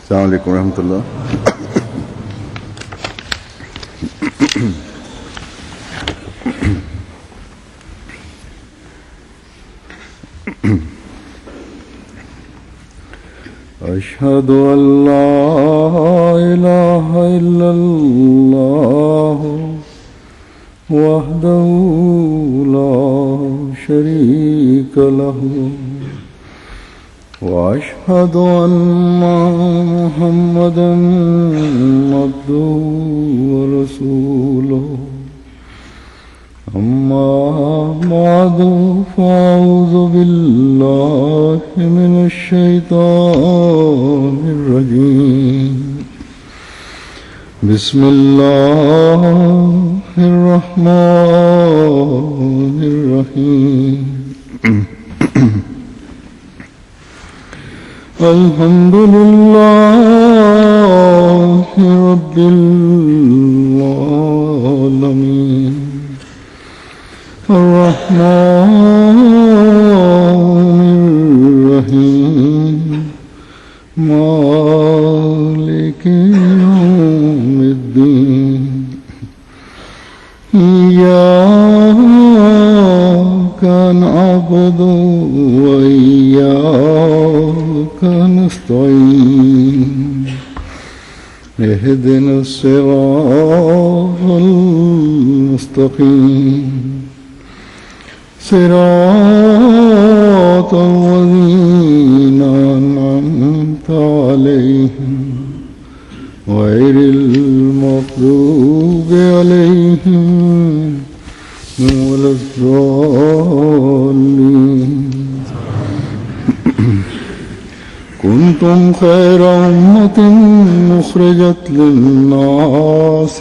السلام علیکم ورحمۃ اللہ. اشہد ان لا الہ الا اللہ وحدہ لا شریک لہ واشهد ان محمدا عبده ورسوله اما بعد فاعوذ بالله من الشیطان الرجیم بسم اللہ الرحمن الرحیم الحمد للہ رب العالمین الرحمن الرحیم مالک یوم الدین ایاک نعبد وإياك نستعين اهدنا الصراط المستقيم صراط الذين أنعمت عليهم غير المغضوب عليهم ولا الضالين. كنتم خير أمة أخرجت للناس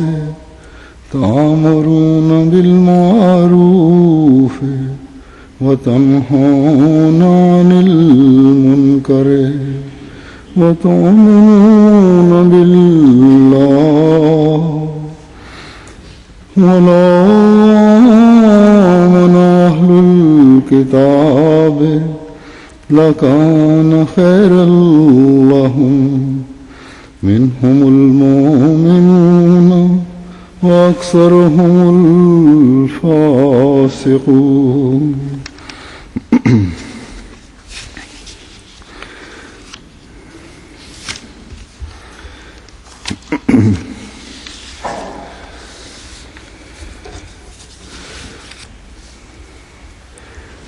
تأمرون بالمعروف وتنهون عن المنكر وتؤمنون بالله ولا آمن أهل الكتاب لكان خيرا لهم منهم المؤمنون وأكثرهم الفاسقون.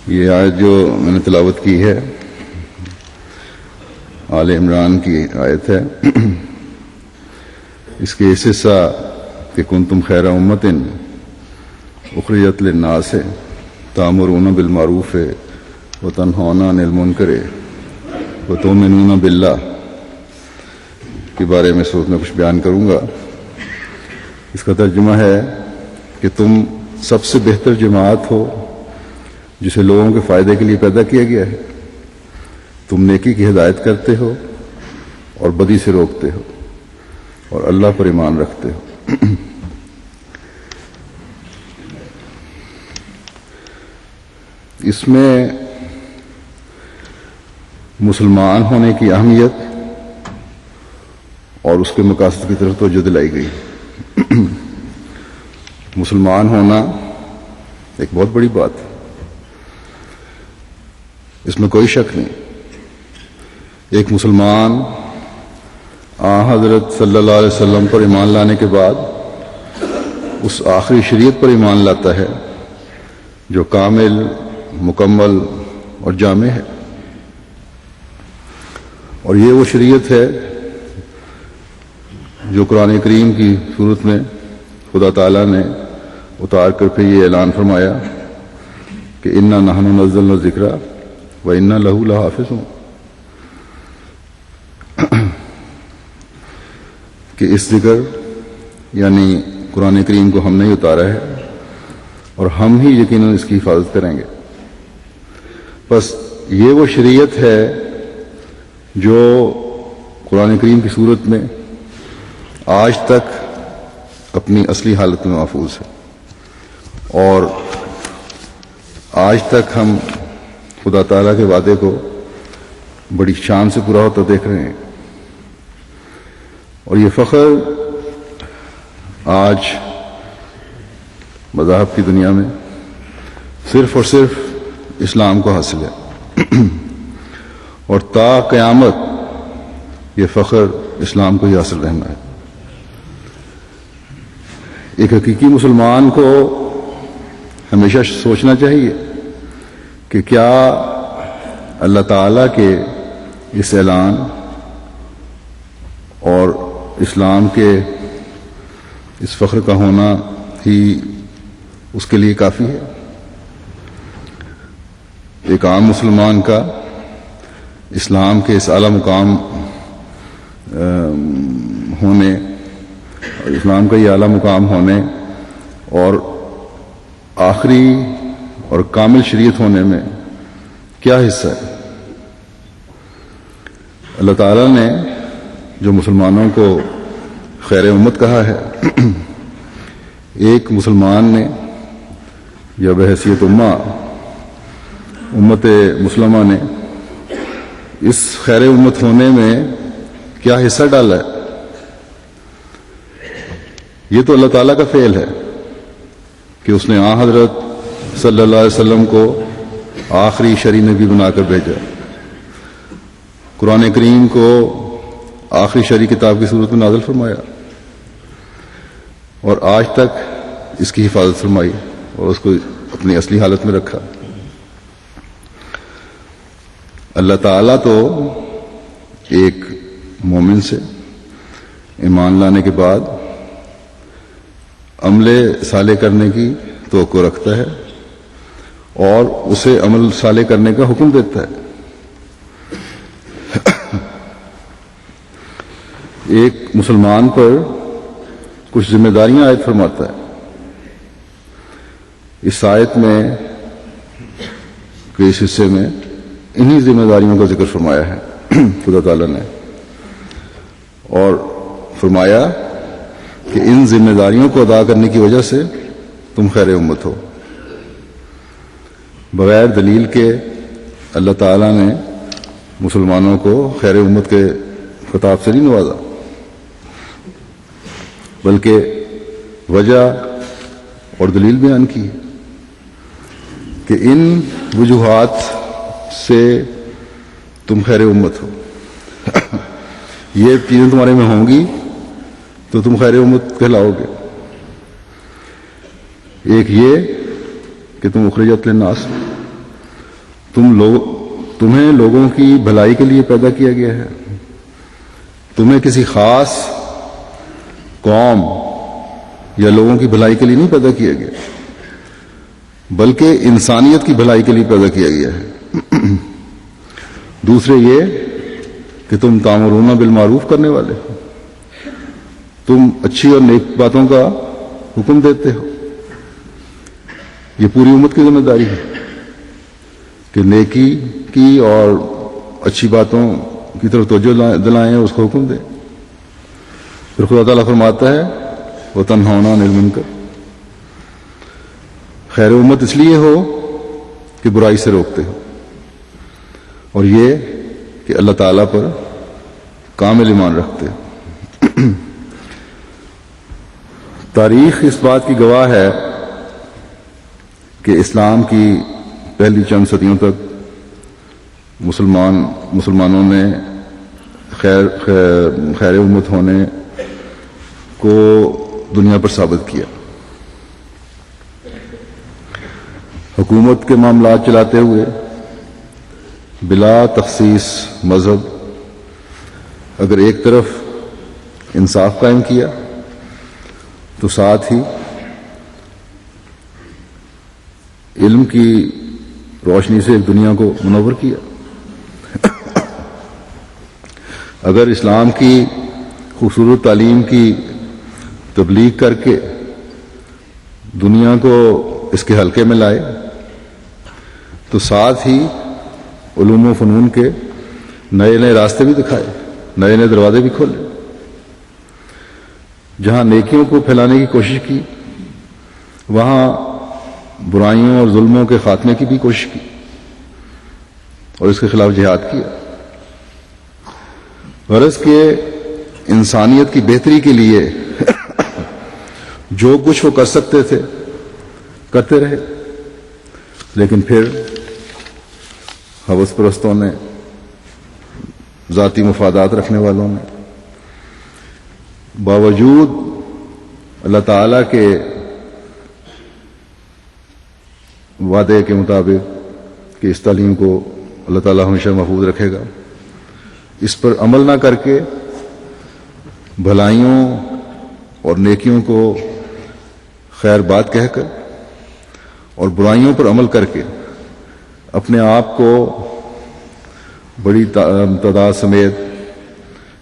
یہ آیت جو میں نے تلاوت کی ہے آل عمران کی آیت ہے. اس کے اس حصہ کہ کنتم خیر امت اخرجت للناس تأمرون بالمعروف وتنہون عن المنکر وتؤمنون باللہ کے بارے میں صورت میں کچھ بیان کروں گا. اس کا ترجمہ ہے کہ تم سب سے بہتر جماعت ہو جسے لوگوں کے فائدے کے لیے پیدا کیا گیا ہے. تم نیکی کی ہدایت کرتے ہو اور بدی سے روکتے ہو اور اللہ پر ایمان رکھتے ہو. اس میں مسلمان ہونے کی اہمیت اور اس کے مقاصد کی طرف توجہ دلائی گئی. مسلمان ہونا ایک بہت بڑی بات ہے، اس میں کوئی شک نہیں. ایک مسلمان حضرت صلی اللہ علیہ وسلم پر ایمان لانے کے بعد اس آخری شریعت پر ایمان لاتا ہے جو کامل، مکمل اور جامع ہے. اور یہ وہ شریعت ہے جو قرآن کریم کی صورت میں خدا تعالیٰ نے اتار کر پھر یہ اعلان فرمایا کہ انا نحن نزلنا الذکر وَإِنَّا لَهُ لَحَافِظُونَ، کہ اس ذکر یعنی قرآن کریم کو ہم نے اتارا ہے اور ہم ہی یقیناً اس کی حفاظت کریں گے. بس یہ وہ شریعت ہے جو قرآن کریم کی صورت میں آج تک اپنی اصلی حالت میں محفوظ ہے اور آج تک ہم خدا تعالیٰ کے وعدے کو بڑی شان سے پورا ہوتا دیکھ رہے ہیں. اور یہ فخر آج مذاہب کی دنیا میں صرف اور صرف اسلام کو حاصل ہے، اور تا قیامت یہ فخر اسلام کو ہی حاصل رہنا ہے۔ ایک حقیقی مسلمان کو ہمیشہ سوچنا چاہیے کہ کیا اللہ تعالیٰ کے اس اعلان اور اسلام کے اس فخر کا ہونا ہی اس کے لیے کافی ہے؟ ایک عام مسلمان کا اسلام کے اس اعلیٰ مقام ہونے، اسلام کا یہ اعلیٰ مقام ہونے اور آخری اور کامل شریعت ہونے میں کیا حصہ ہے؟ اللہ تعالیٰ نے جو مسلمانوں کو خیر امت کہا ہے، ایک مسلمان نے یا بحیثیت امت مسلمہ نے اس خیر امت ہونے میں کیا حصہ ڈالا ہے؟ یہ تو اللہ تعالیٰ کا فعل ہے کہ اس نے حضرت صلی اللہ علیہ وسلم کو آخری شرعی نبی بنا کر بھیجا، قرآن کریم کو آخری شرعی کتاب کی صورت میں نازل فرمایا، اور آج تک اس کی حفاظت فرمائی اور اس کو اپنی اصلی حالت میں رکھا۔ اللہ تعالیٰ تو ایک مومن سے ایمان لانے کے بعد عمل صالح کرنے کی توقع رکھتا ہے اور اسے عمل صالح کرنے کا حکم دیتا ہے۔ ایک مسلمان پر کچھ ذمہ داریاں عائد فرماتا ہے۔ اس آیت میں کہ اس حصے میں انہی ذمہ داریوں کا ذکر فرمایا ہے خدا تعالیٰ نے، اور فرمایا کہ ان ذمہ داریوں کو ادا کرنے کی وجہ سے تم خیر امت ہو۔ بغیر دلیل کے اللہ تعالیٰ نے مسلمانوں کو خیر امت کے خطاب سے نہیں نوازا، بلکہ وجہ اور دلیل بیان کی کہ ان وجوہات سے تم خیر امت ہو، یہ چیزیں تمہارے میں ہوں گی تو تم خیر امت کہلاؤ گے۔ ایک یہ کہ تم اخرجت للناس، تمہیں لوگوں کی بھلائی کے لیے پیدا کیا گیا ہے، تمہیں کسی خاص قوم یا لوگوں کی بھلائی کے لیے نہیں پیدا کیا گیا، بلکہ انسانیت کی بھلائی کے لیے پیدا کیا گیا ہے۔ دوسرے یہ کہ تم تامرون بالمعروف کرنے والے ہو، تم اچھی اور نیک باتوں کا حکم دیتے ہو۔ یہ پوری امت کی ذمہ داری ہے کہ نیکی کی اور اچھی باتوں کی طرف توجہ دلائیں، اس کو حکم دیں۔ پھر خدا تعالیٰ فرماتا ہے وَتَنْهَوْنَ عَنِ الْمُنْكَرِ، خیر امت اس لیے ہو کہ برائی سے روکتے ہو، اور یہ کہ اللہ تعالیٰ پر کامل ایمان رکھتے ہو۔ تاریخ اس بات کی گواہ ہے کہ اسلام کی پہلی چند صدیوں تک مسلمانوں نے خیر امت ہونے کو دنیا پر ثابت کیا۔ حکومت کے معاملات چلاتے ہوئے بلا تخصیص مذہب اگر ایک طرف انصاف قائم کیا تو ساتھ ہی علم کی روشنی سے ایک دنیا کو منور کیا۔ اگر اسلام کی خوبصورت تعلیم کی تبلیغ کر کے دنیا کو اس کے حلقے میں لائے تو ساتھ ہی علوم و فنون کے نئے نئے راستے بھی دکھائے، نئے نئے دروازے بھی کھولے۔ جہاں نیکیوں کو پھیلانے کی کوشش کی، وہاں برائیوں اور ظلموں کے خاتمے کی بھی کوشش کی اور اس کے خلاف جہاد کیا۔ غرض کہ انسانیت کی بہتری کے لیے جو کچھ وہ کر سکتے تھے کرتے رہے، لیکن پھر ہوس پرستوں نے، ذاتی مفادات رکھنے والوں نے، باوجود اللہ تعالیٰ کے وعدے کے مطابق کہ اس تعلیم کو اللہ تعالیٰ ہمیشہ محفوظ رکھے گا، اس پر عمل نہ کر کے بھلائیوں اور نیکیوں کو خیر بات کہہ کر اور برائیوں پر عمل کر کے اپنے آپ کو بڑی تعداد سمیت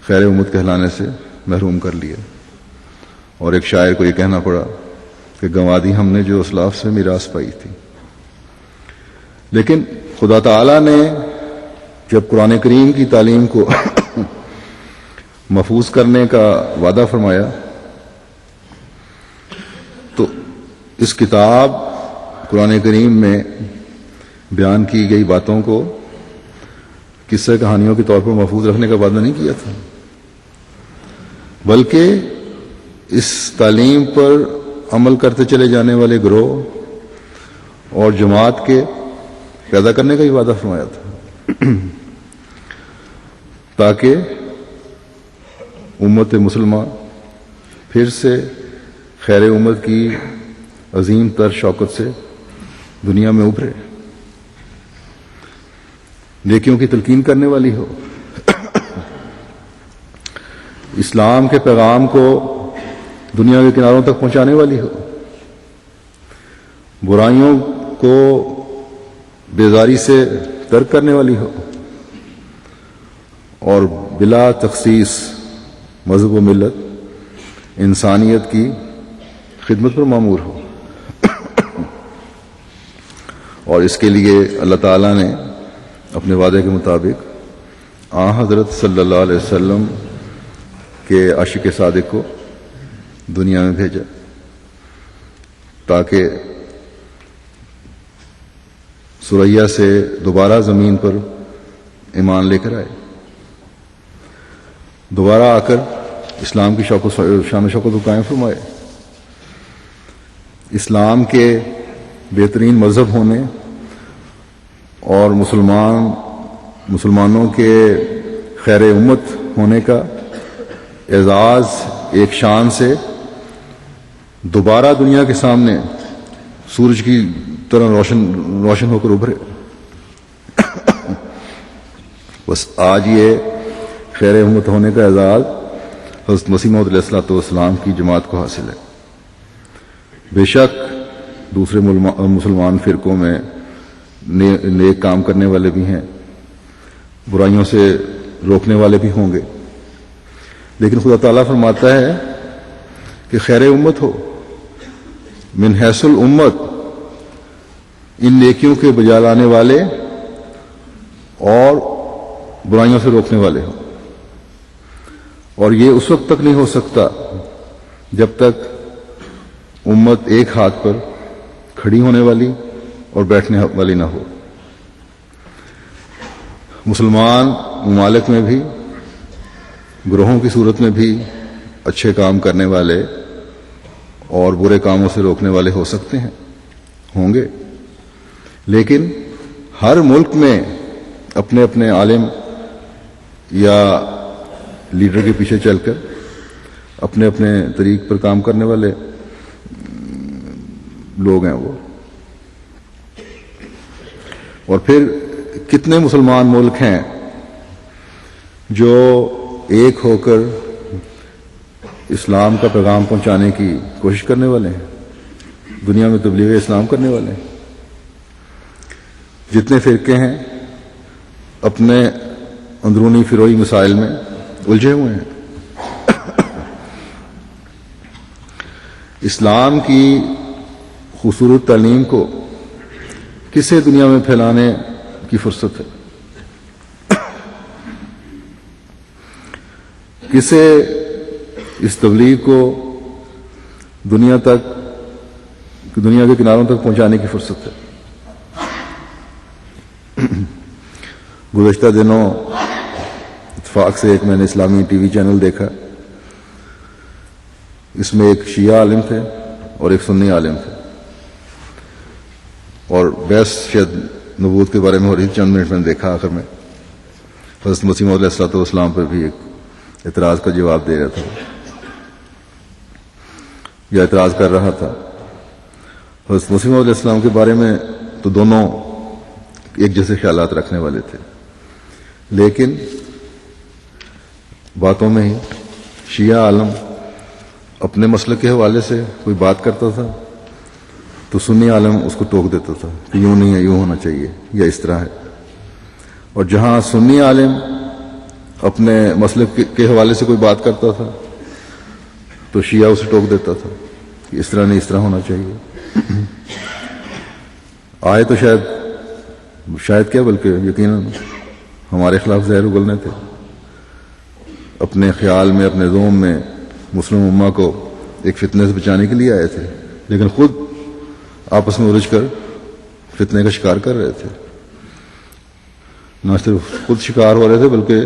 خیر امت کہلانے سے محروم کر لیا، اور ایک شاعر کو یہ کہنا پڑا کہ گنوا دی ہم نے جو اسلاف سے میراث پائی تھی۔ لیکن خدا تعالیٰ نے جب قرآن کریم کی تعلیم کو محفوظ کرنے کا وعدہ فرمایا تو اس کتاب قرآن کریم میں بیان کی گئی باتوں کو قصہ کہانیوں کے طور پر محفوظ رکھنے کا وعدہ نہیں کیا تھا، بلکہ اس تعلیم پر عمل کرتے چلے جانے والے گروہ اور جماعت کے پیدا کرنے کا ہی وعدہ فرمایا تھا، تاکہ امت مسلمہ پھر سے خیر امت کی عظیم تر شوکت سے دنیا میں ابھرے، نیکیوں کی تلقین کرنے والی ہو، اسلام کے پیغام کو دنیا کے کناروں تک پہنچانے والی ہو، برائیوں کو بیزاری سے ترک کرنے والی ہو، اور بلا تخصیص مذہب و ملت انسانیت کی خدمت پر مامور ہو۔ اور اس کے لیے اللہ تعالیٰ نے اپنے وعدے کے مطابق حضرت صلی اللہ علیہ وسلم کے عاشق صادق کو دنیا میں بھیجا، تاکہ سریا سے دوبارہ زمین پر ایمان لے کر آئے، دوبارہ آ کر اسلام کی شان و شوکت کو قائم فرمائے، اسلام کے بہترین مذہب ہونے اور مسلمانوں کے خیر امت ہونے کا اعزاز ایک شان سے دوبارہ دنیا کے سامنے سورج کی طرح روشن ہو کر ابھرے۔ بس آج یہ خیر امت ہونے کا اعزاز حضرت مسیح موعود علیہ الصلوۃ والسلام کی جماعت کو حاصل ہے۔ بے شک دوسرے مسلمان فرقوں میں نیک کام کرنے والے بھی ہیں، برائیوں سے روکنے والے بھی ہوں گے، لیکن خدا تعالیٰ فرماتا ہے کہ خیر امت ہو من حیث الامت، ان نیکیوں کے بجا لانے والے اور برائیوں سے روکنے والے ہوں، اور یہ اس وقت تک نہیں ہو سکتا جب تک امت ایک ہاتھ پر کھڑی ہونے والی اور بیٹھنے والی نہ ہو۔ مسلمان ممالک میں بھی گروہوں کی صورت میں بھی اچھے کام کرنے والے اور برے کاموں سے روکنے والے ہو سکتے ہیں، ہوں گے، لیکن ہر ملک میں اپنے اپنے عالم یا لیڈر کے پیچھے چل کر اپنے اپنے طریق پر کام کرنے والے لوگ ہیں وہ۔ اور پھر کتنے مسلمان ملک ہیں جو ایک ہو کر اسلام کا پیغام پہنچانے کی کوشش کرنے والے ہیں، دنیا میں تبلیغ اسلام کرنے والے ہیں۔ جتنے فرقے ہیں اپنے اندرونی فروئی مسائل میں الجھے ہوئے ہیں۔ اسلام کی خوبصورت تعلیم کو کسے دنیا میں پھیلانے کی فرصت ہے؟ کسے اس تبلیغ کو دنیا کے کناروں تک پہنچانے کی فرصت ہے؟ گزشتہ دنوں اتفاق سے ایک میں نے اسلامی ٹی وی چینل دیکھا اس میں ایک شیعہ عالم تھے اور ایک سنی عالم تھے، اور بحث شاید نبوت کے بارے میں ہو رہی تھی. چند منٹ میں نے دیکھا آخر میں حضرت مسیح موعود علیہ السلام پر بھی ایک اعتراض کا جواب دے رہا تھا یا اعتراض کر رہا تھا. حضرت مسیح موعود علیہ السلام کے بارے میں تو دونوں ایک جیسے خیالات رکھنے والے تھے، لیکن باتوں میں ہی شیعہ عالم اپنے مسلک کے حوالے سے کوئی بات کرتا تھا تو سنی عالم اس کو ٹوک دیتا تھا کہ یوں نہیں ہے، یوں ہونا چاہیے یا اس طرح ہے. اور جہاں سنی عالم اپنے مسلک کے حوالے سے کوئی بات کرتا تھا تو شیعہ اسے ٹوک دیتا تھا کہ اس طرح نہیں، اس طرح ہونا چاہیے. آئے تو شاید کیا بلکہ یقیناً ہمارے خلاف زہر اگلنے تھے. اپنے خیال میں، اپنے ذوم میں مسلم امہ کو ایک فتنے سے بچانے کے لیے آئے تھے، لیکن خود آپس میں الجھ کر فتنے کا شکار کر رہے تھے. نہ صرف خود شکار ہو رہے تھے بلکہ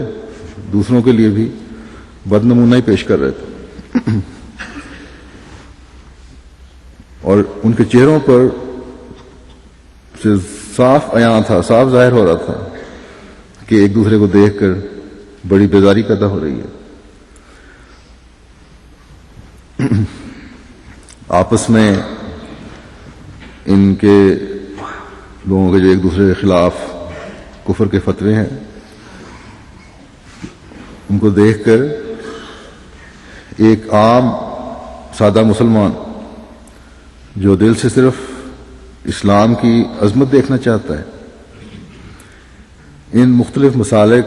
دوسروں کے لیے بھی بد نمونہ ہی پیش کر رہے تھے. اور ان کے چہروں پر سے صاف عیاں تھا، صاف ظاہر ہو رہا تھا کہ ایک دوسرے کو دیکھ کر بڑی بیزاری پیدا ہو رہی ہے. آپس میں ان کے لوگوں کے جو ایک دوسرے کے خلاف کفر کے فتوے ہیں، ان کو دیکھ کر ایک عام سادہ مسلمان جو دل سے صرف اسلام کی عظمت دیکھنا چاہتا ہے، ان مختلف مسالک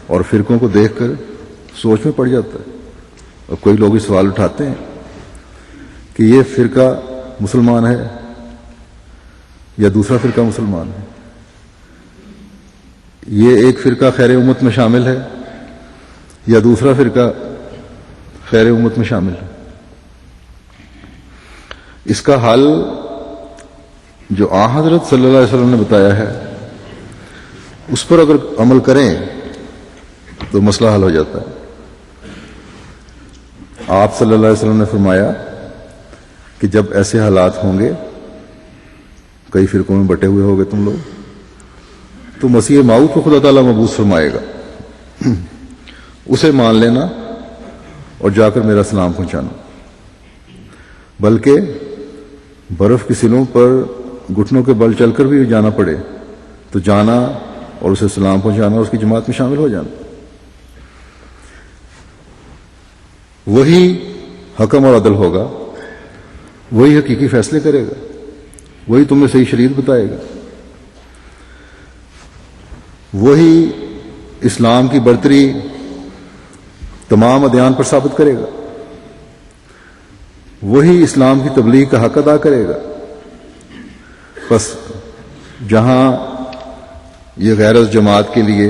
اور فرقوں کو دیکھ کر سوچ میں پڑ جاتا ہے. اب کوئی لوگ یہ سوال اٹھاتے ہیں کہ یہ فرقہ مسلمان ہے یا دوسرا فرقہ مسلمان ہے، یہ ایک فرقہ خیر امت میں شامل ہے یا دوسرا فرقہ خیر امت میں شامل ہے. اس کا حل جو آن حضرت صلی اللہ علیہ وسلم نے بتایا ہے اس پر اگر عمل کریں تو مسئلہ حل ہو جاتا ہے. آپ صلی اللہ علیہ وسلم نے فرمایا کہ جب ایسے حالات ہوں گے، کئی فرقوں میں بٹے ہوئے ہوگے تم لوگ، تو مسیح موعود کو خدا تعالیٰ مبعوث فرمائے گا، اسے مان لینا اور جا کر میرا سلام پہنچانا. بلکہ برف کی سلوں پر گھٹنوں کے بل چل کر بھی جانا پڑے تو جانا اور اسے سلام پہنچانا اور اس کی جماعت میں شامل ہو جانا. وہی حکم اور عدل ہوگا، وہی حقیقی فیصلے کرے گا، وہی تمہیں صحیح شریعت بتائے گا، وہی اسلام کی برتری تمام ادیان پر ثابت کرے گا، وہی اسلام کی تبلیغ کا حق ادا کرے گا. بس جہاں یہ غیر جماعت کے لیے،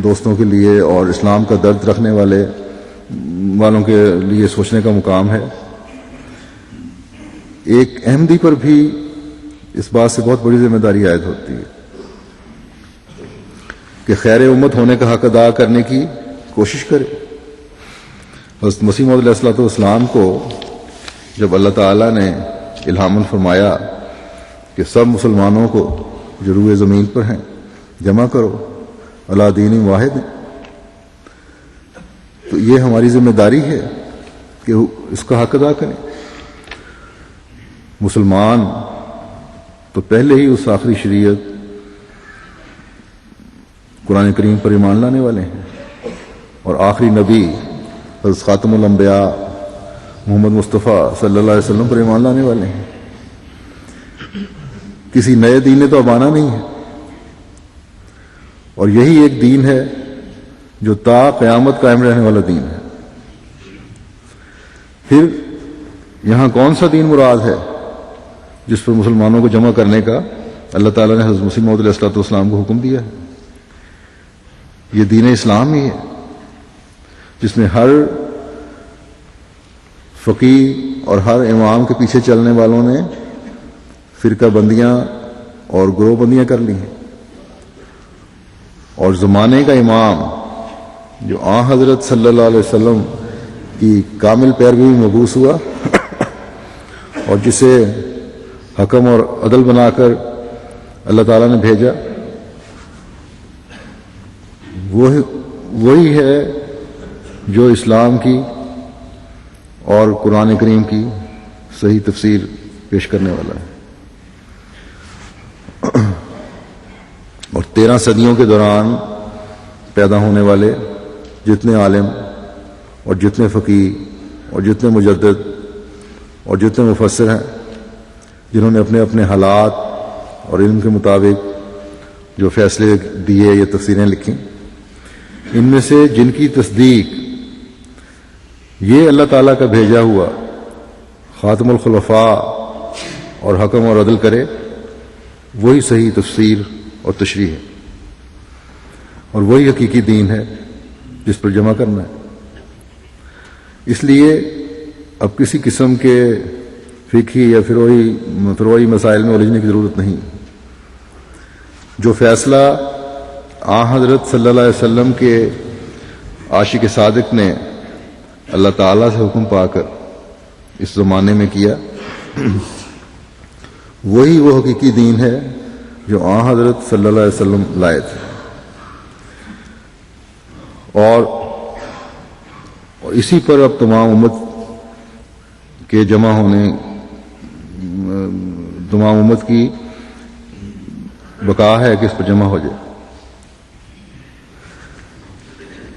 دوستوں کے لیے اور اسلام کا درد رکھنے والوں کے لیے سوچنے کا مقام ہے، ایک احمدی پر بھی اس بات سے بہت بڑی ذمہ داری عائد ہوتی ہے کہ خیر امت ہونے کا حق ادا کرنے کی کوشش کرے. حضرت مسیح موعود علیہ السلام کو جب اللہ تعالیٰ نے الہاماً فرمایا کہ سب مسلمانوں کو جو روئے زمین پر ہیں جمع کرو علی دین واحد، تو یہ ہماری ذمہ داری ہے کہ اس کا حق ادا کریں. مسلمان تو پہلے ہی اس آخری شریعت قرآن کریم پر ایمان لانے والے ہیں، اور آخری نبی حضرت خاتم الانبیاء محمد مصطفیٰ صلی اللہ علیہ وسلم پر ایمان لانے والے ہیں. کسی نئے دین نے تو اب آنا نہیں ہے، اور یہی ایک دین ہے جو تا قیامت قائم رہنے والا دین ہے. پھر یہاں کون سا دین مراد ہے جس پر مسلمانوں کو جمع کرنے کا اللہ تعالیٰ نے حضرت مسیح موعود علیہ السلام کو حکم دیا ہے؟ یہ دین اسلام ہی ہے جس میں ہر فقیہ اور ہر امام کے پیچھے چلنے والوں نے فرقہ بندیاں اور گروہ بندیاں کر لی ہیں، اور زمانے کا امام جو آن حضرت صلی اللہ علیہ وسلم کی کامل پیروی میں مبعوث ہوا اور جسے حکم اور عدل بنا کر اللہ تعالیٰ نے بھیجا، وہی ہے جو اسلام کی اور قرآن کریم کی صحیح تفسیر پیش کرنے والا ہے۔ اور 13 صدیوں کے دوران پیدا ہونے والے جتنے عالم اور جتنے فقیہ اور جتنے مجدد اور جتنے مفسر ہیں جنہوں نے اپنے اپنے حالات اور علم کے مطابق جو فیصلے دیے یا تفسیریں لکھیں، ان میں سے جن کی تصدیق یہ اللہ تعالیٰ کا بھیجا ہوا خاتم الخلفاء اور حکم اور عدل کرے، وہی صحیح تفسیر اور تشریح ہے، اور وہی حقیقی دین ہے جس پر جمع کرنا ہے۔ اس لیے اب کسی قسم کے فقہی یا فروعی مسائل میں الجھنے کی ضرورت نہیں۔ جو فیصلہ حضرت صلی اللہ علیہ وسلم کے عاشق صادق نے اللہ تعالیٰ سے حکم پا کر اس زمانے میں کیا، وہی وہ حقیقی دین ہے جو حضرت صلی اللہ علیہ وسلم لائے تھے، اور اسی پر اب تمام امت کے جمع ہونے، تمام امت کی بقا ہے کہ اس پر جمع ہو جائے۔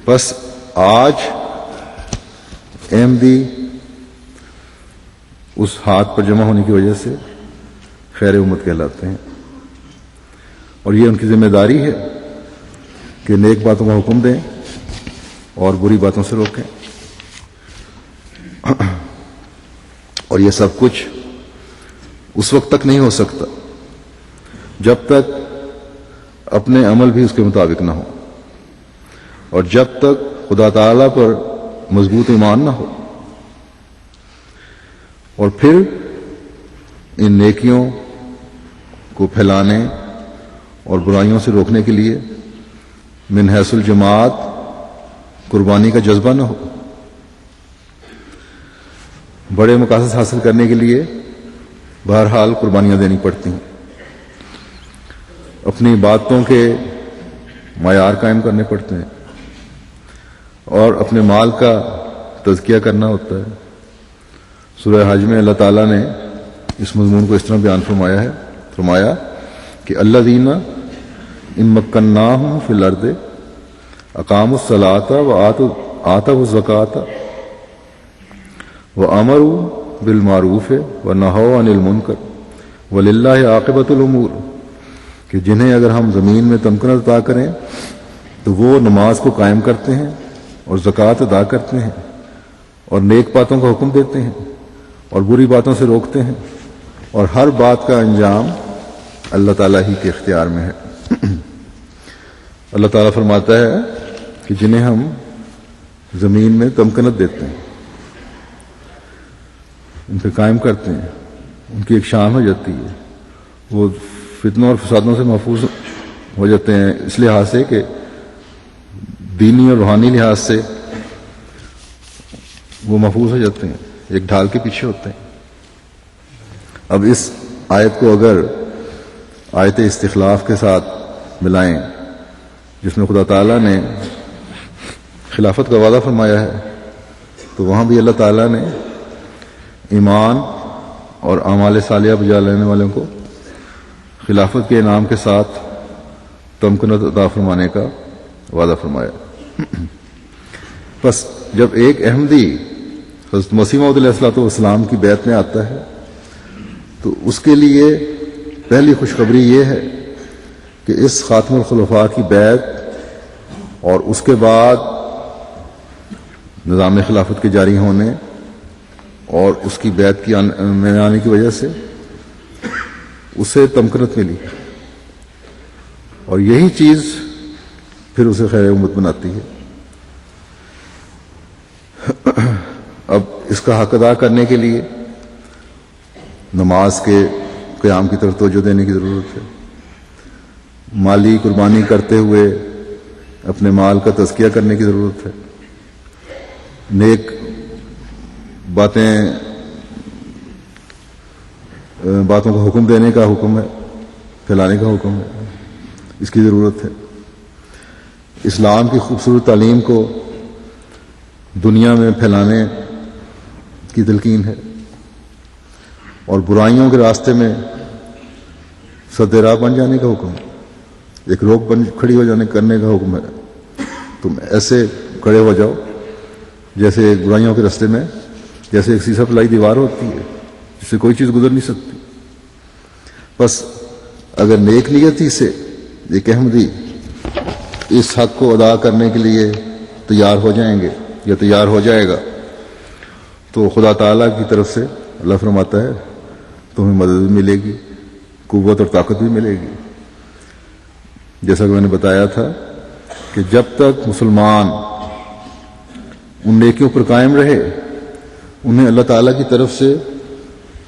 بس آج احمدی اس ہاتھ پر جمع ہونے کی وجہ سے خیر امت کہلاتے ہیں، اور یہ ان کی ذمہ داری ہے کہ نیک باتوں کا حکم دیں اور بری باتوں سے روکیں۔ اور یہ سب کچھ اس وقت تک نہیں ہو سکتا جب تک اپنے عمل بھی اس کے مطابق نہ ہو، اور جب تک خدا تعالیٰ پر مضبوط ایمان نہ ہو۔ اور پھر ان نیکیوں کو پھیلانے اور برائیوں سے روکنے کے لیے من حیث الجماعت قربانی کا جذبہ نہ ہو۔ بڑے مقاصد حاصل کرنے کے لیے بہرحال قربانیاں دینی پڑتی ہیں، اپنی باتوں کے معیار قائم کرنے پڑتے ہیں، اور اپنے مال کا تزکیہ کرنا ہوتا ہے۔ سورہ حج میں اللہ تعالیٰ نے اس مضمون کو اس طرح بیان فرمایا کہ الذین ان مکناہم فی الارض اقاموا الصلاۃ وآتوا الزکاۃ وامروا بالمعروف ونہوا عن المنکر وللہ عاقبۃ الامور، کہ جنہیں اگر ہم زمین میں تمکنت عطا کریں تو وہ نماز کو قائم کرتے ہیں اور زکوٰۃ ادا کرتے ہیں اور نیک باتوں کا حکم دیتے ہیں اور بری باتوں سے روکتے ہیں، اور ہر بات کا انجام اللہ تعالیٰ ہی کے اختیار میں ہے۔ اللہ تعالیٰ فرماتا ہے کہ جنہیں ہم زمین میں تمکنت دیتے ہیں، ان پہ قائم کرتے ہیں، ان کی ایک شان ہو جاتی ہے، وہ فتنوں اور فسادوں سے محفوظ ہو جاتے ہیں، اس لحاظ سے کہ دینی اور روحانی لحاظ سے وہ محفوظ ہو جاتے ہیں، ایک ڈھال کے پیچھے ہوتے ہیں۔ اب اس آیت کو اگر آیت استخلاف کے ساتھ ملائیں جس میں خدا تعالیٰ نے خلافت کا وعدہ فرمایا ہے، تو وہاں بھی اللہ تعالیٰ نے ایمان اور اعمال صالحہ بجا لینے والوں کو خلافت کے انعام کے ساتھ تمکنت عطا فرمانے کا وعدہ فرمایا۔ بس جب ایک احمدی حضرت مسیح موعود علیہ السلام کی بیعت میں آتا ہے تو اس کے لیے پہلی خوشخبری یہ ہے کہ اس خاتم الخلفاء کی بیعت اور اس کے بعد نظام خلافت کے جاری ہونے اور اس کی بیعت میں آنے کی وجہ سے اسے تمکنت ملی، اور یہی چیز پھر اسے خیر امت بناتی ہے۔ اب اس کا حق ادا کرنے کے لیے نماز کے قیام کی طرف توجہ دینے کی ضرورت ہے، مالی قربانی کرتے ہوئے اپنے مال کا تزکیہ کرنے کی ضرورت ہے، نیک باتوں کا حکم دینے کا حکم ہے، پھیلانے کا حکم ہے، اس کی ضرورت ہے۔ اسلام کی خوبصورت تعلیم کو دنیا میں پھیلانے کی تلقین ہے، اور برائیوں کے راستے میں سد راہ بن جانے کا حکم ہے، ایک روک کھڑی ہو جانے کرنے کا حکم ہے۔ تم ایسے کھڑے ہو جاؤ جیسے ایک برائیوں کے راستے میں جیسے ایک سیسا پلائی دیوار ہوتی ہے جس سے کوئی چیز گزر نہیں سکتی۔ بس اگر نیک نیتی سے ایک احمدی اس حق کو ادا کرنے کے لیے تیار ہو جائیں گے یا تیار ہو جائے گا تو خدا تعالیٰ کی طرف سے اللہ فرماتا ہے تمہیں مدد بھی ملے گی، قوت اور طاقت بھی ملے گی۔ جیسا کہ میں نے بتایا تھا کہ جب تک مسلمان ان نیکیوں پر قائم رہے انہیں اللہ تعالیٰ کی طرف سے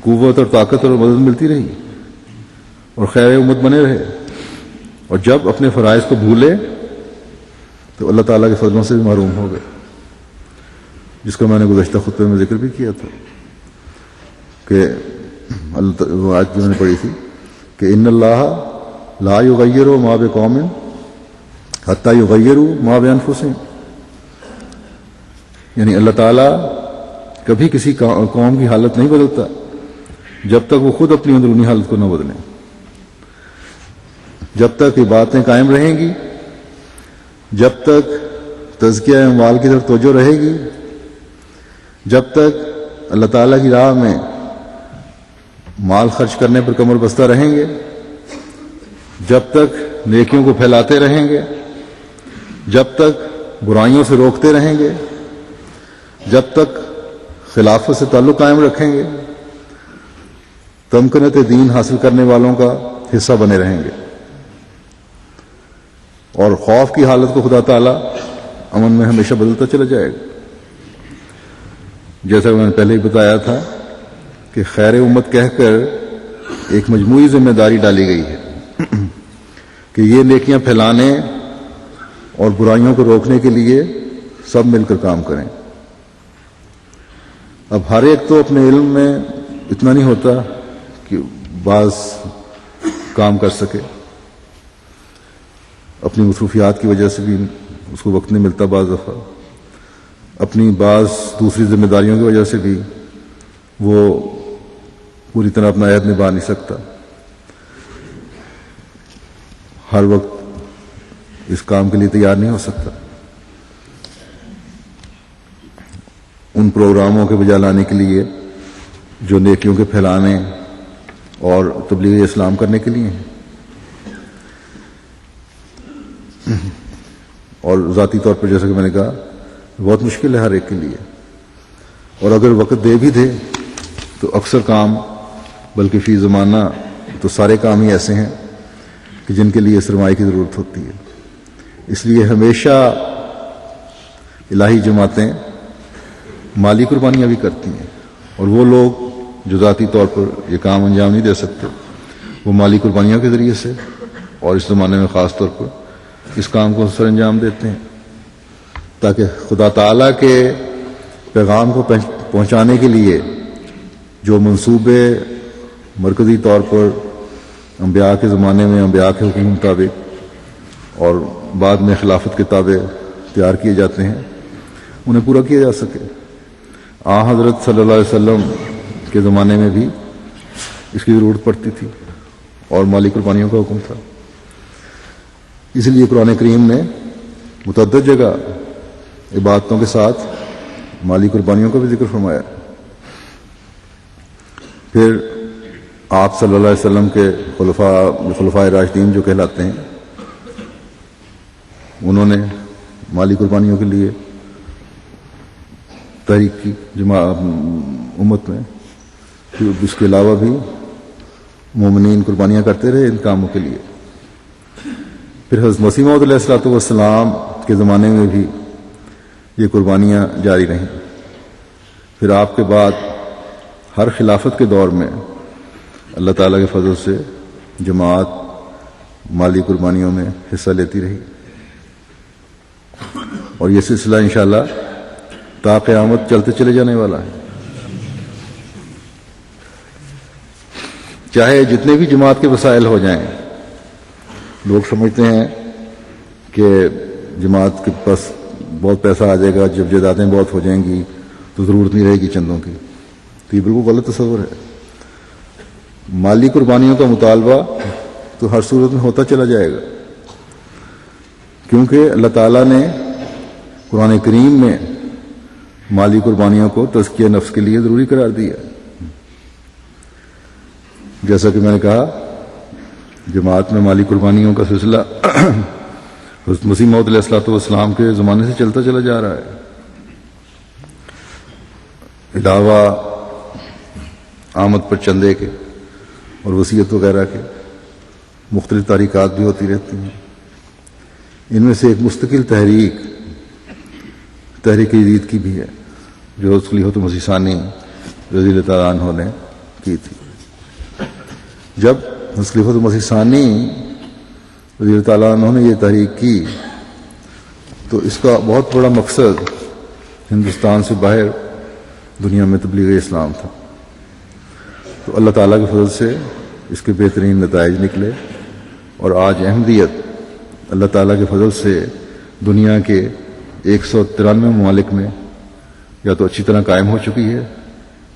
قوت اور طاقت اور مدد ملتی رہی اور خیر امت بنے رہے، اور جب اپنے فرائض کو بھولے تو اللہ تعالیٰ کے فضلوں سے بھی محروم ہو گئے، جس کا میں نے گزشتہ خطبے میں ذکر بھی کیا تھا کہ آج جو میں نے پڑھی تھی کہ ان اللہ لا یغیر ما بقوم حتی یغیروا ما بانفسہم، یعنی اللہ تعالیٰ کبھی کسی قوم کی حالت نہیں بدلتا جب تک وہ خود اپنی اندرونی حالت کو نہ بدلیں۔ جب تک یہ باتیں قائم رہیں گی، جب تک تزکیہ اموال کی طرف توجہ رہے گی، جب تک اللہ تعالیٰ کی راہ میں مال خرچ کرنے پر کمر بستہ رہیں گے، جب تک نیکیوں کو پھیلاتے رہیں گے، جب تک برائیوں سے روکتے رہیں گے، جب تک خلافت سے تعلق قائم رکھیں گے، تمکنت دین حاصل کرنے والوں کا حصہ بنے رہیں گے، اور خوف کی حالت کو خدا تعالیٰ امن میں ہمیشہ بدلتا چلا جائے گا۔ جیسا کہ میں نے پہلے ہی بتایا تھا کہ خیر امت کہہ کر ایک مجموعی ذمہ داری ڈالی گئی ہے کہ یہ نیکیاں پھیلانے اور برائیوں کو روکنے کے لیے سب مل کر کام کریں۔ اب ہر ایک تو اپنے علم میں اتنا نہیں ہوتا کہ بعض کام کر سکے، اپنی مصروفیات کی وجہ سے بھی اس کو وقت نہیں ملتا، بعض دفعہ اپنی بعض دوسری ذمہ داریوں کی وجہ سے بھی وہ پوری طرح اپنا عہد نبھا نہیں سکتا، ہر وقت اس کام کے لیے تیار نہیں ہو سکتا۔ ان پروگراموں کے بجا لانے کے لیے جو نیکیوں کے پھیلانے اور تبلیغ اسلام کرنے کے لیے ہیں، اور ذاتی طور پر جیسا کہ میں نے کہا بہت مشکل ہے ہر ایک کے لیے، اور اگر وقت دے بھی دے تو اکثر کام بلکہ فی زمانہ تو سارے کام ہی ایسے ہیں کہ جن کے لیے سرمایہ کی ضرورت ہوتی ہے۔ اس لیے ہمیشہ الہی جماعتیں مالی قربانیاں بھی کرتی ہیں، اور وہ لوگ جو ذاتی طور پر یہ کام انجام نہیں دے سکتے وہ مالی قربانیوں کے ذریعے سے اور اس زمانے میں خاص طور پر اس کام کو سر انجام دیتے ہیں تاکہ خدا تعالیٰ کے پیغام کو پہنچانے کے لیے جو منصوبے مرکزی طور پر انبیاء کے زمانے میں انبیاء کے حکم مطابق اور بعد میں خلافت کے تابع تیار کیے جاتے ہیں انہیں پورا کیا جا سکے۔ حضرت صلی اللہ علیہ وسلم کے زمانے میں بھی اس کی ضرورت پڑتی تھی اور مالی قربانیوں کا حکم تھا، اس لیے قرآن کریم نے متعدد جگہ عبادتوں کے ساتھ مالی قربانیوں کا بھی ذکر فرمایا۔ پھر آپ صلی اللہ علیہ وسلم کے خلفائے راشدین جو کہلاتے ہیں انہوں نے مالی قربانیوں کے لیے تحریک کی امت میں، پھر اس کے علاوہ بھی مومنین قربانیاں کرتے رہے ان کاموں کے لیے۔ پھر حضرت مسیح موعود علیہ الصلوۃ والسلام کے زمانے میں بھی یہ قربانیاں جاری رہیں۔ پھر آپ کے بعد ہر خلافت کے دور میں اللہ تعالیٰ کے فضل سے جماعت مالی قربانیوں میں حصہ لیتی رہی، اور یہ سلسلہ انشاءاللہ تا قیامت چلتے چلے جانے والا ہے۔ چاہے جتنے بھی جماعت کے وسائل ہو جائیں. لوگ سمجھتے ہیں کہ جماعت کے پاس بہت پیسہ آ جائے گا، جب جائیدادیں بہت ہو جائیں گی تو ضرورت نہیں رہے گی چندوں کی. تو یہ بالکل غلط تصور ہے. مالی قربانیوں کا مطالبہ تو ہر صورت میں ہوتا چلا جائے گا، کیونکہ اللہ تعالیٰ نے قرآن کریم میں مالی قربانیوں کو تزکیہ نفس کے لیے ضروری قرار دیا. جیسا کہ میں نے کہا، جماعت میں مالی قربانیوں کا سلسلہ حضرت مسیح موعود علیہ الصلوۃ والسلام کے زمانے سے چلتا چلا جا رہا ہے. علاوہ آمد پر چندے کے اور وصیت وغیرہ کے مختلف تحریکات بھی ہوتی رہتی ہیں. ان میں سے ایک مستقل تحریک جدید کی بھی ہے، جو خلیفۃ مسیح ثانی رضی اللہ تعالیٰ عنہ نے کی تھی. جب خلیفۃ مسیح ثانی رضی اللہ تعالیٰ عنہ نے یہ تحریک کی تو اس کا بہت بڑا مقصد ہندوستان سے باہر دنیا میں تبلیغ اسلام تھا. تو اللہ تعالیٰ کے فضل سے اس کے بہترین نتائج نکلے، اور آج احمدیت اللہ تعالیٰ کے فضل سے دنیا کے 193 ممالک میں یا تو اچھی طرح قائم ہو چکی ہے،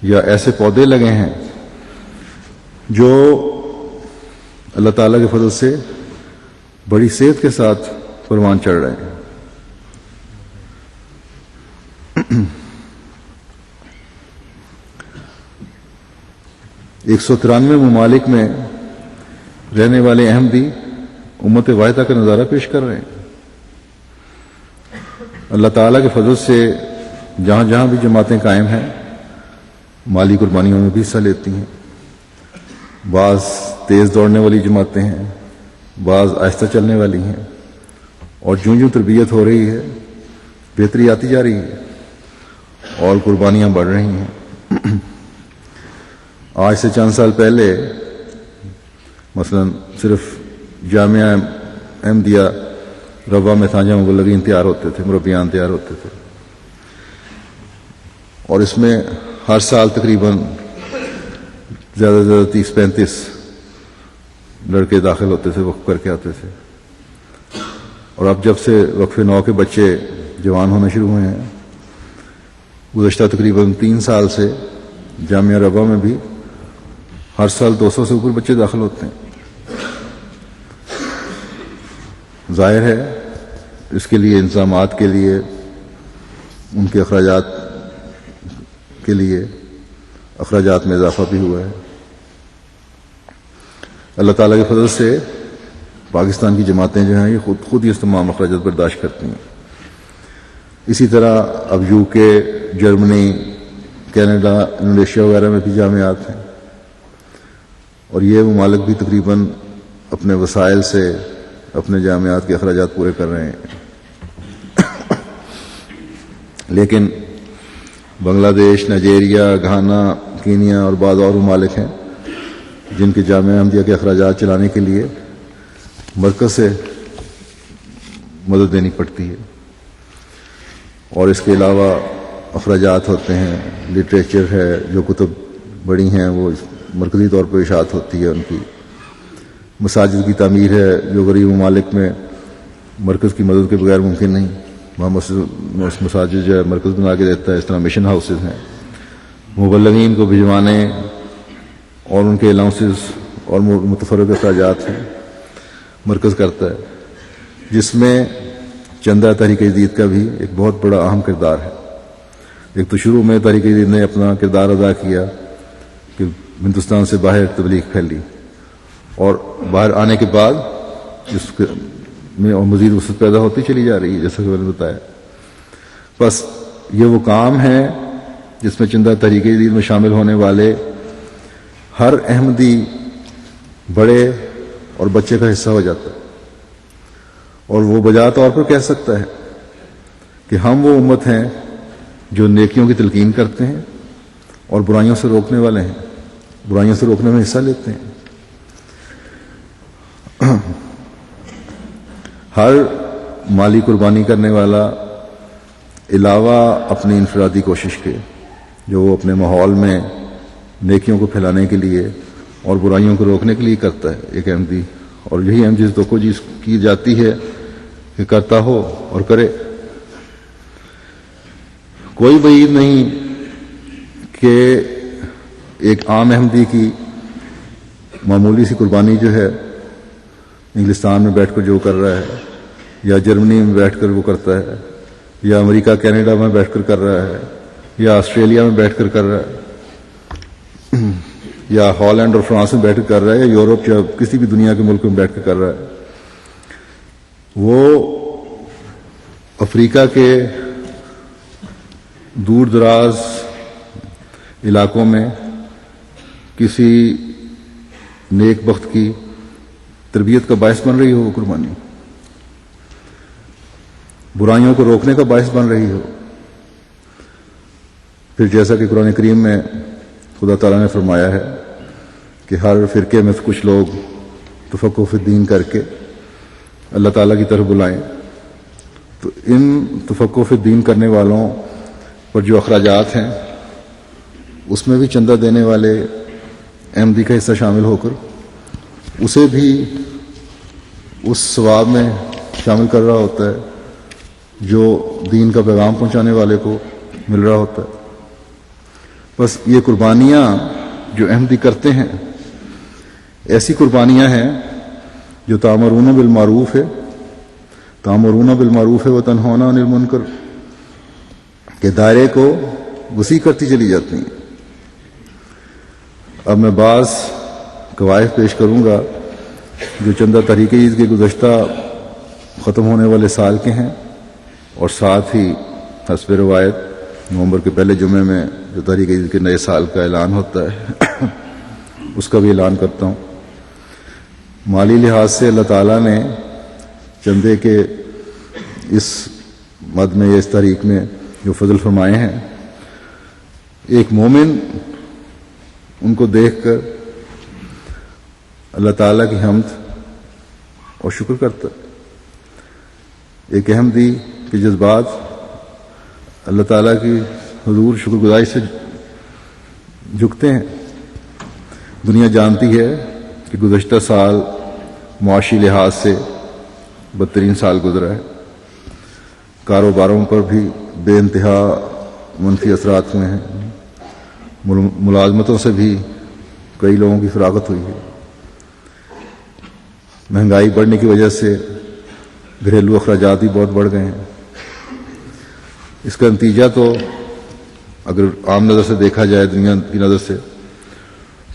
یا ایسے پودے لگے ہیں جو اللہ تعالیٰ کے فضل سے بڑی صحت کے ساتھ پروان چڑھ رہے ہیں. ایک 193 ممالک میں رہنے والے احمدی امت واحدہ کا نظارہ پیش کر رہے ہیں. اللہ تعالیٰ کے فضل سے جہاں جہاں بھی جماعتیں قائم ہیں مالی قربانیوں میں بھی حصہ لیتی ہیں. بعض تیز دوڑنے والی جماعتیں ہیں، بعض آہستہ چلنے والی ہیں، اور جوں تربیت ہو رہی ہے بہتری آتی جا رہی ہے اور قربانیاں بڑھ رہی ہیں. آج سے چند سال پہلے مثلا صرف جامعہ احمدیہ روا میں تھانجہ مبلغین تیار ہوتے تھے، مربیان تیار ہوتے تھے، اور اس میں ہر سال تقریباً زیادہ سے زیادہ 30-35 لڑکے داخل ہوتے تھے، وقف کر کے آتے تھے. اور اب جب سے وقف 9 کے بچے جوان ہونا شروع ہوئے ہیں، گزشتہ تقریباً 3 سال سے جامعہ روا میں بھی ہر سال 200 سے اوپر بچے داخل ہوتے ہیں. ظاہر ہے اس کے لیے انتظامات کے لیے، ان کے اخراجات کے لیے اخراجات میں اضافہ بھی ہوا ہے. اللہ تعالیٰ کے فضل سے پاکستان کی جماعتیں جو ہیں یہ خود یہ تمام اخراجات برداشت کرتی ہیں. اسی طرح اب UK، جرمنی، کینیڈا، انڈونیشیا وغیرہ میں بھی جامعات ہیں، اور یہ ممالک بھی تقریباً اپنے وسائل سے اپنے جامعات کے اخراجات پورے کر رہے ہیں. لیکن بنگلہ دیش، نائجیریا، گھانا، کینیا اور بعض اور ممالک ہیں جن کے جامعہ احمدیہ کے اخراجات چلانے کے لیے مرکز سے مدد دینی پڑتی ہے. اور اس کے علاوہ اخراجات ہوتے ہیں، لٹریچر ہے، جو کتب بڑی ہیں وہ مرکزی طور پر اشاعت ہوتی ہے ان کی. مساجد کی تعمیر ہے جو غریب ممالک میں مرکز کی مدد کے بغیر ممکن نہیں. وہاں مساجد جو ہے مرکز بنا کے دیتا ہے. اس طرح مشن ہاؤسز ہیں. مبلغین کو بھجوانے اور ان کے الاؤنسز اور متفرق اخراجات ہیں مرکز کرتا ہے، جس میں چندہ تحریک جدید کا بھی ایک بہت بڑا اہم کردار ہے. ایک تو شروع میں تحریک جدید نے اپنا کردار ادا کیا کہ ہندوستان سے باہر تبلیغ پھیلی، اور باہر آنے کے بعد اس میں اور مزید وسعت پیدا ہوتی چلی جا رہی ہے، جیسا کہ میں نے بتایا. بس یہ وہ کام ہے جس میں چندہ تحریک جدید میں شامل ہونے والے ہر احمدی بڑے اور بچے کا حصہ ہو جاتا ہے، اور وہ بجا طور پر کہہ سکتا ہے کہ ہم وہ امت ہیں جو نیکیوں کی تلقین کرتے ہیں اور برائیوں سے روکنے والے ہیں، برائیوں سے روکنے میں حصہ لیتے ہیں. ہر مالی قربانی کرنے والا علاوہ اپنی انفرادی کوشش کے جو وہ اپنے ماحول میں نیکیوں کو پھیلانے کے لیے اور برائیوں کو روکنے کے لیے کرتا ہے ایک احمدی، اور یہی احمدی سے توقع کی جاتی ہے کہ کرتا ہو اور کرے۔ کوئی بعید نہیں کہ ایک عام احمدی کی معمولی سی قربانی جو ہے انگلستان میں بیٹھ کر جو کر رہا ہے، یا جرمنی میں بیٹھ کر وہ کرتا ہے، یا امریکہ کینیڈا میں بیٹھ کر کر رہا ہے، یا آسٹریلیا میں بیٹھ کر کر رہا ہے، یا ہالینڈ اور فرانس میں بیٹھ کر کر رہا ہے، یا یورپ یا کسی بھی دنیا کے ملک میں بیٹھ کر کر رہا ہے، وہ افریقہ کے دور دراز علاقوں میں کسی نیک بخت کی تربیت کا باعث بن رہی ہو، وہ قربانی برائیوں کو روکنے کا باعث بن رہی ہو۔ پھر جیسا کہ قرآن کریم میں خدا تعالیٰ نے فرمایا ہے کہ ہر فرقے میں کچھ لوگ تفقہ فی الدین کر کے اللہ تعالیٰ کی طرف بلائیں، تو ان تفقہ فی الدین کرنے والوں پر جو اخراجات ہیں اس میں بھی چندہ دینے والے احمدی کا حصہ شامل ہو کر اسے بھی اس ثواب میں شامل کر رہا ہوتا ہے جو دین کا پیغام پہنچانے والے کو مل رہا ہوتا ہے۔ بس یہ قربانیاں جو احمدی کرتے ہیں ایسی قربانیاں ہیں جو تامرون بالمعروف ہے، تامرون بالمعروف ہے وتنہون عن المنکر کے دائرے کو وسیع کرتی چلی جاتی ہیں۔ اب میں بعض قواعد پیش کروں گا جو چندہ تحریک عید کے گزشتہ ختم ہونے والے سال کے ہیں، اور ساتھ ہی حسب روایت نومبر کے پہلے جمعے میں جو تحریک عید کے نئے سال کا اعلان ہوتا ہے اس کا بھی اعلان کرتا ہوں۔ مالی لحاظ سے اللہ تعالیٰ نے چندے کے اس مد میں یا اس تحریک میں جو فضل فرمائے ہیں، ایک مومن ان کو دیکھ کر اللہ تعالیٰ کی حمد اور شکر کرتا ہے۔ ایک احمدی کے جذبات اللہ تعالیٰ کی حضور شکر گزاری سے جھکتے ہیں۔ دنیا جانتی ہے کہ گزشتہ سال معاشی لحاظ سے بدترین سال گزرا ہے، کاروباروں پر بھی بے انتہا منفی اثرات ہوئے ہیں، ملازمتوں سے بھی کئی لوگوں کی فراغت ہوئی ہے، مہنگائی بڑھنے کی وجہ سے گھریلو اخراجات بھی بہت بڑھ گئے ہیں۔ اس کا نتیجہ تو اگر عام نظر سے دیکھا جائے، دنیا کی نظر سے،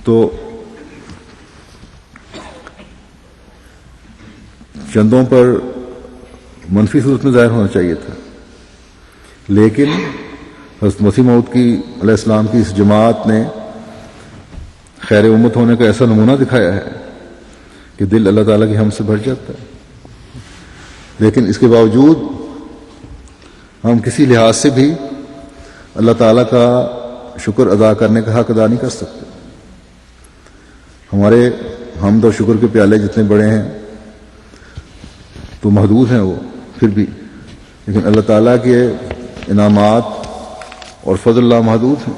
تو چندوں پر منفی صورت میں ظاہر ہونا چاہیے تھا، لیکن حضرت مسیح موعود کی علیہ السلام کی اس جماعت نے خیر امت ہونے کا ایسا نمونہ دکھایا ہے کہ دل اللہ تعالیٰ کی حمد سے بھر جاتا ہے۔ لیکن اس کے باوجود ہم کسی لحاظ سے بھی اللہ تعالیٰ کا شکر ادا کرنے کا حق ادا نہیں کر سکتے۔ ہمارے حمد اور شکر کے پیالے جتنے بڑے ہیں تو محدود ہیں وہ پھر بھی، لیکن اللہ تعالیٰ کے انعامات اور فضل اللہ محدود ہیں۔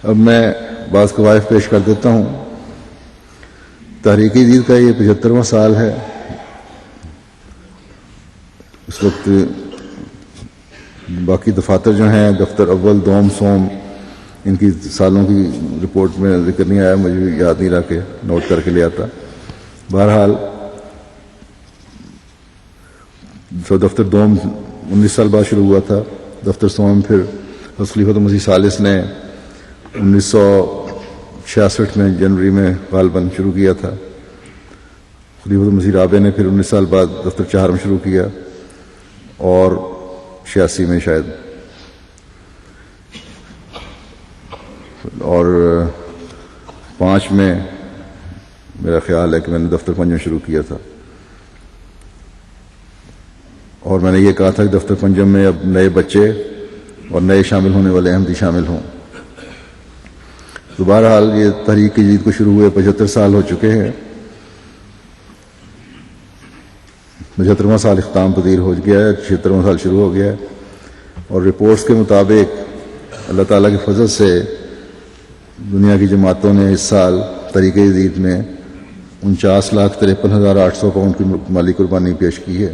اب میں بعض قواعد پیش کر دیتا ہوں۔ تحریک عید کا یہ 75واں سال ہے۔ اس وقت باقی دفاتر جو ہیں، دفتر اول، دوم، سوم، ان کی سالوں کی رپورٹ میں ذکر نہیں آیا، مجھے یاد نہیں رہا کہ نوٹ کر کے لے آتا۔ بہرحال دفتر دوم 19 سال بعد شروع ہوا تھا، دفتر سوم پھر خلیفۃ مسیح ثالث نے 1966 میں جنوری میں غالباً شروع کیا تھا۔ خلیفۃ مسیح رابع نے پھر 19 سال بعد دفتر 4 میں شروع کیا، اور 86 میں شاید، اور 5 میں میرا خیال ہے کہ میں نے دفتر 5 میں شروع کیا تھا، اور میں نے یہ کہا تھا کہ دفتر 5 میں اب نئے بچے اور نئے شامل ہونے والے احمدی شامل ہوں۔ تو بہرحال یہ تحریک جدید کو شروع ہوئے 75 سال ہو چکے ہیں۔ 75واں سال اختتام پذیر ہو گیا ہے، 76واں سال شروع ہو گیا ہے، اور رپورٹس کے مطابق اللہ تعالیٰ کے فضل سے دنیا کی جماعتوں نے اس سال تحریک جدید میں 49,53,800 پاؤنڈ کی مالی قربانی پیش کی ہے،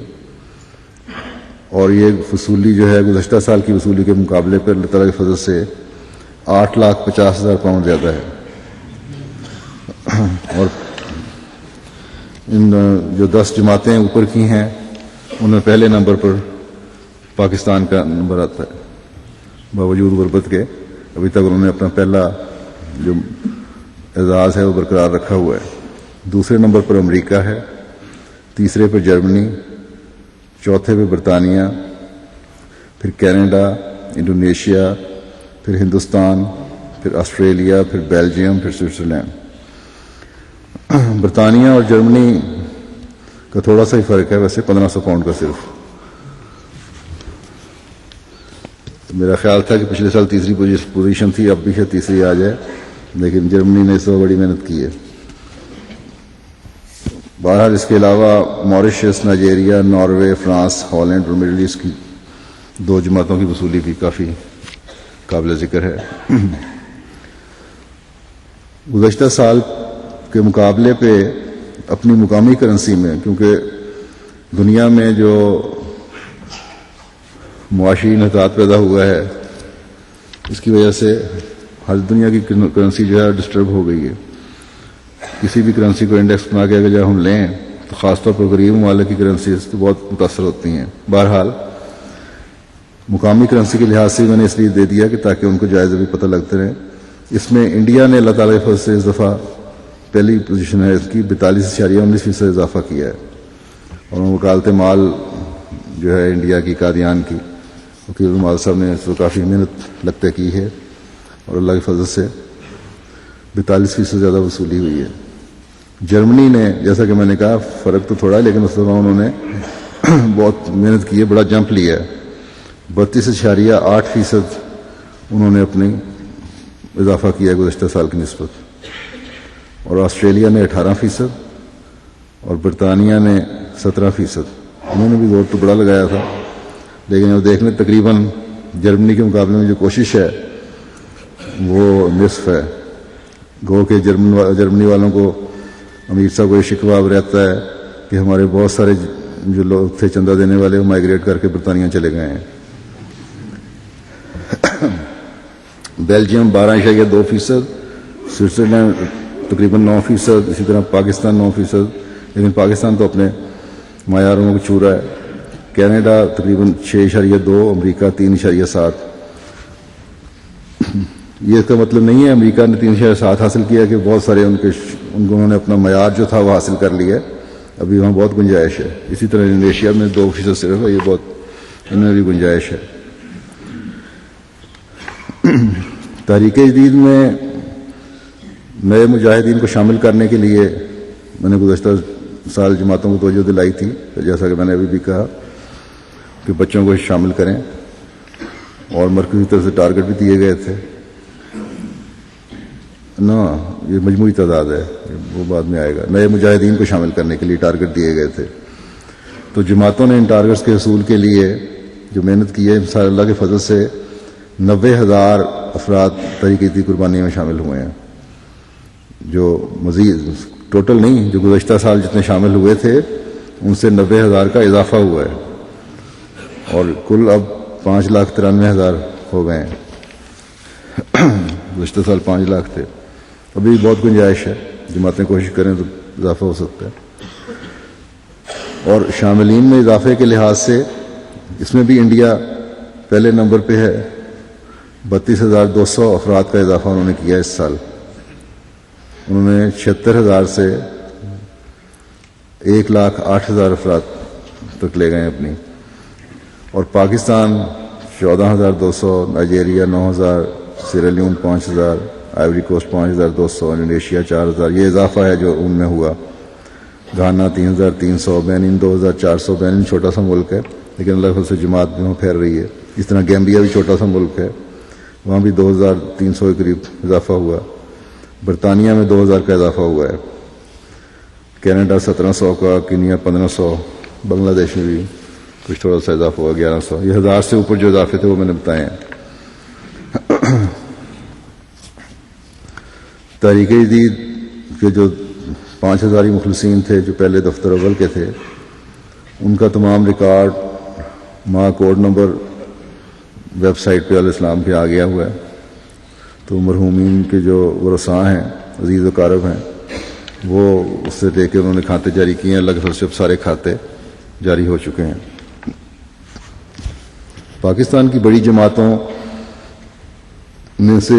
اور یہ وصولی جو ہے گزشتہ سال کی وصولی کے مقابلے پر اللہ تعالیٰ کے فضل سے 8,50,000 پاؤنڈ زیادہ ہے۔ اور ان جو 10 جماعتیں اوپر کی ہیں ان میں پہلے نمبر پر پاکستان کا نمبر آتا ہے۔ باوجود غربت کے ابھی تک انہوں نے اپنا پہلا جو اعزاز ہے وہ برقرار رکھا ہوا ہے۔ دوسرے نمبر پر امریکہ ہے، تیسرے پر جرمنی، چوتھے پہ برطانیہ، پھر کینیڈا، انڈونیشیا، پھر ہندوستان، پھر آسٹریلیا، پھر بیلجیم، پھر سوئٹزرلینڈ۔ برطانیہ اور جرمنی کا تھوڑا سا ہی فرق ہے، ویسے 1500 پاؤنڈ کا صرف۔ میرا خیال تھا کہ پچھلے سال تیسری پوزیشن تھی، اب بھی ہے تیسری آ جائے، لیکن جرمنی نے اس وقت بڑی محنت کی ہے۔ بہرحال اس کے علاوہ Mauritius, Nigeria, Norway, France, Holland اور مڈل ایسٹ کی 2 جماعتوں کی وصولی بھی کافی قابل ذکر ہے۔ گزشتہ سال کے مقابلے پہ اپنی مقامی کرنسی میں، کیونکہ دنیا میں جو معاشی انحطاط پیدا ہوا ہے اس کی وجہ سے ہر دنیا کی کرنسی جو ہے ڈسٹرب ہو گئی ہے۔ کسی بھی کرنسی کو انڈیکس بنا کے اگر جب ہم لیں تو خاص طور پر غریب ممالک کی کرنسیز تو بہت متاثر ہوتی ہیں۔ بہرحال مقامی کرنسی کے لحاظ سے میں نے اس لیے دے دیا کہ تاکہ ان کو جائزہ بھی پتہ لگتے رہے۔ اس میں انڈیا نے اللہ تعالیٰ کے فضل سے اس دفعہ پہلی پوزیشن ہے اس کی 42.19% اضافہ کیا ہے، اور وکالت مال جو ہے انڈیا کی قادیان کی وکیل المال صاحب نے اس کو کافی محنت لگتے کی ہے، اور اللہ کے فضل سے 42% زیادہ وصولی ہوئی ہے۔ جرمنی نے جیسا کہ میں نے کہا فرق تو تھوڑا ہے، لیکن اس دفعہ انہوں نے بہت محنت کی ہے، بڑا جمپ لیا ہے۔ 32.8% انہوں نے اپنی اضافہ کیا ہے گزشتہ سال کی نسبت، اور آسٹریلیا نے 18% اور برطانیہ نے 17%۔ انہوں نے بھی زور تو بڑا لگایا تھا، لیکن اب دیکھ لیں تقریباً جرمنی کے مقابلے میں جو کوشش ہے وہ نصف ہے۔ گو کہ جرمنی والوں کو امیر صاحب کو یہ شکوہ رہتا ہے کہ ہمارے بہت سارے جو لوگ تھے چندہ دینے والے وہ مائیگریٹ کر کے برطانیہ چلے گئے ہیں۔ بیلجیم 12.2%، سوئٹزرلینڈ تقریباً 9%، اسی طرح پاکستان 9%، لیکن پاکستان تو اپنے معیاروں کو چھو رہا ہے۔ کینیڈا تقریباً 6.2، امریکہ 3.7۔ یہ اس کا مطلب نہیں ہے امریکہ نے 3.7 حاصل کیا کہ بہت سارے انہوں نے اپنا معیار جو تھا وہ حاصل کر لیا ہے، ابھی وہاں بہت گنجائش ہے۔ اسی طرح انڈونیشیا میں 2% صرف ہے، یہ بہت ان میں بھی گنجائش ہے۔ تحریک جدید میں نئے مجاہدین کو شامل کرنے کے لیے میں نے گزشتہ سال جماعتوں کو توجہ دلائی تھی، جیسا کہ میں نے ابھی بھی کہا کہ بچوں کو شامل کریں، اور مرکزی طرف سے ٹارگٹ بھی دیے گئے تھے نا، یہ مجموعی تعداد ہے وہ بعد میں آئے گا۔ نئے مجاہدین کو شامل کرنے کے لیے ٹارگٹ دیے گئے تھے، تو جماعتوں نے ان ٹارگٹس کے حصول کے لیے جو محنت کی ہے اللہ کے فضل سے 90,000 افراد تحریک جدید قربانی میں شامل ہوئے ہیں، جو مزید ٹوٹل نہیں، جو گزشتہ سال جتنے شامل ہوئے تھے ان سے 90,000 کا اضافہ ہوا ہے، اور کل اب 5,93,000 ہو گئے ہیں۔ گزشتہ سال 5 لاکھ تھے، ابھی بہت گنجائش ہے، جماعتیں کوشش کریں تو اضافہ ہو سکتا ہے۔ اور شاملین میں اضافے کے لحاظ سے اس میں بھی انڈیا پہلے نمبر پہ ہے، 32,200 افراد کا اضافہ انہوں نے کیا اس سال۔ انہوں نے 76,000 سے 1,08,000 افراد تک لے گئے اپنی، اور Pakistan 14,200، Nigeria 9,000، Sierra Leone 5,000، Ivory Coast 5,200، Indonesia 4,000، یہ اضافہ ہے جو ان میں ہوا۔ گھانا 3,300، بینن 2,400، بینن چھوٹا سا ملک ہے لیکن اللہ کے فضل سے جماعت بھی وہاں پھیل رہی ہے۔ اس طرح گیمبیا بھی چھوٹا سا ملک ہے، وہاں بھی 2,300 کے قریب اضافہ ہوا۔ برطانیہ میں 2,000 کا اضافہ ہوا ہے، کینیڈا 1,700 کا، کینیا 1,500، بنگلہ دیش میں بھی کچھ تھوڑا سا اضافہ ہوا 1,100۔ یہ 1,000 سے اوپر جو اضافے تھے وہ میں نے بتائے ہیں۔ تحریک جدید کے جو 5000 مخلصین تھے جو پہلے دفتر اول کے تھے، ان کا تمام record code number website پہ الاسلام پہ آ گیا ہوا ہے. تو مرحومین کے جو ورثاء ہیں، عزیز و اقارب ہیں، وہ اس سے لے کے انہوں نے کھاتے جاری کیے ہیں. اللہ کے فضل سے سارے کھاتے جاری ہو چکے ہیں. پاکستان کی بڑی جماعتوں میں سے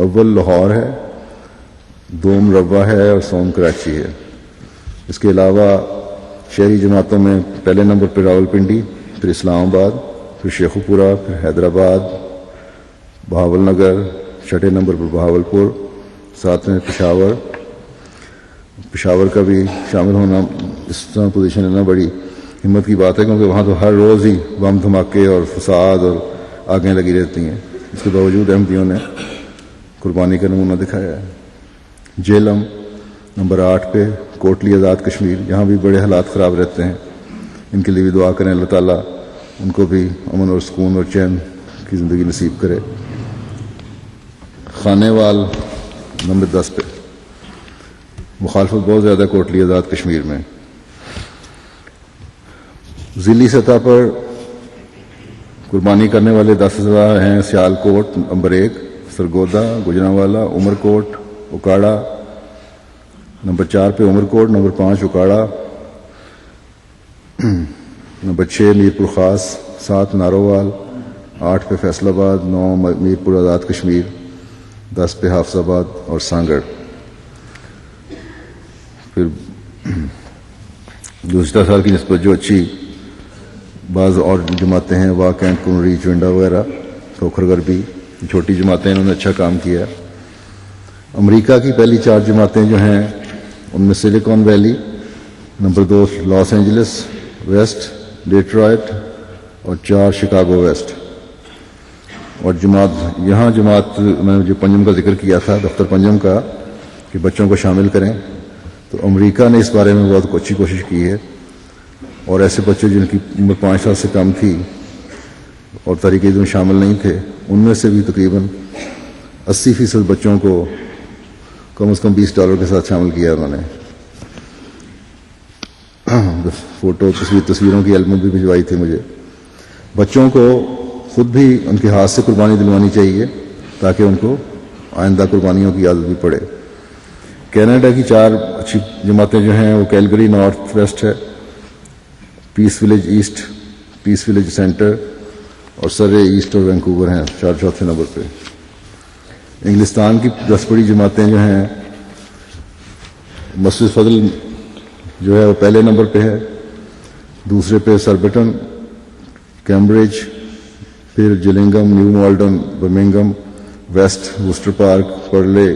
اول لاہور ہے، دوم روا ہے اور سوم کراچی ہے. اس کے علاوہ شہری جماعتوں میں پہلے نمبر پہ راولپنڈی، پھر اسلام آباد، پھر شیخوپورہ، پھر حیدرآباد، بہاول نگر، چھٹے نمبر پر بہاولپور، ساتویں پشاور کا بھی شامل ہونا. اس طرح پوزیشن لینا بڑی ہمت کی بات ہے، کیونکہ وہاں تو ہر روز ہی بم دھماکے اور فساد اور آگیں لگی رہتی ہیں. اس کے باوجود احمدیوں نے قربانی کا نمونہ دکھایا ہے. جیلم نمبر 8 پہ، کوٹلی آزاد کشمیر، یہاں بھی بڑے حالات خراب رہتے ہیں. ان کے لیے بھی دعا کریں، اللہ تعالیٰ ان کو بھی امن اور سکون اور چین کی زندگی نصیب کرے. خانے وال نمبر 10 پہ، مخالفت بہت زیادہ کوٹلی آزاد کشمیر میں. ضلعی سطح پر قربانی کرنے والے 10,000 ہیں. سیال کوٹ نمبر 1، سرگودا، گجرانوالہ، عمر کوٹ، اکاڑا. نمبر 4 پہ عمر کوٹ، نمبر 5 اکاڑا، نمبر 6 میرپور خاص، 7 نارووال، 8 پہ فیصل آباد، 9 میرپور آزاد کشمیر، 10 پہ حافظ آباد اور سانگڑ. پھر گزشتہ سال کی نسبت جو اچھی بعض اور جماعتیں ہیں، واہ کینٹ، کنری، چونڈا وغیرہ، کھوکھر غربی، چھوٹی جماعتیں، انہوں نے اچھا کام کیا. امریکہ کی پہلی 4 جماعتیں جو ہیں ان میں Silicon Valley, number 2 Los Angeles west, Detroit, اور 4 شکاگو ویسٹ. اور جماعت میں نے جو پنجم کا ذکر کیا تھا، دفتر پنجم کا، کہ بچوں کو شامل کریں، تو امریکہ نے اس بارے میں بہت اچھی کوشش کی ہے. اور ایسے بچے جن کی عمر 5 سال سے کم تھی اور تحریک جدید میں شامل نہیں تھے، ان میں سے بھی تقریباً 80% بچوں کو کم از کم $20 کے ساتھ شامل کیا انہوں نے. فوٹو تصویروں کی البم بھی بھجوائی تھی مجھے. بچوں کو خود بھی ان کے ہاتھ سے قربانی دلوانی چاہیے تاکہ ان کو آئندہ قربانیوں کی عادت بھی پڑے. کینیڈا کی 4 اچھی جماعتیں جو ہیں وہ کیلگری نارتھ ویسٹ ہے، پیس ولیج ایسٹ، پیس ولیج سینٹر، اور سرے ایسٹ اور وینکوور ہیں 4 نمبر پہ. انگلستان کی 10 بڑی جماعتیں جو ہیں، مسجد فضل جو ہے وہ پہلے نمبر پہ ہے، دوسرے پہ سربٹن، کیمبرج، پھر Gillingham, New Malden, Birmingham, West Worcester Park, Purley,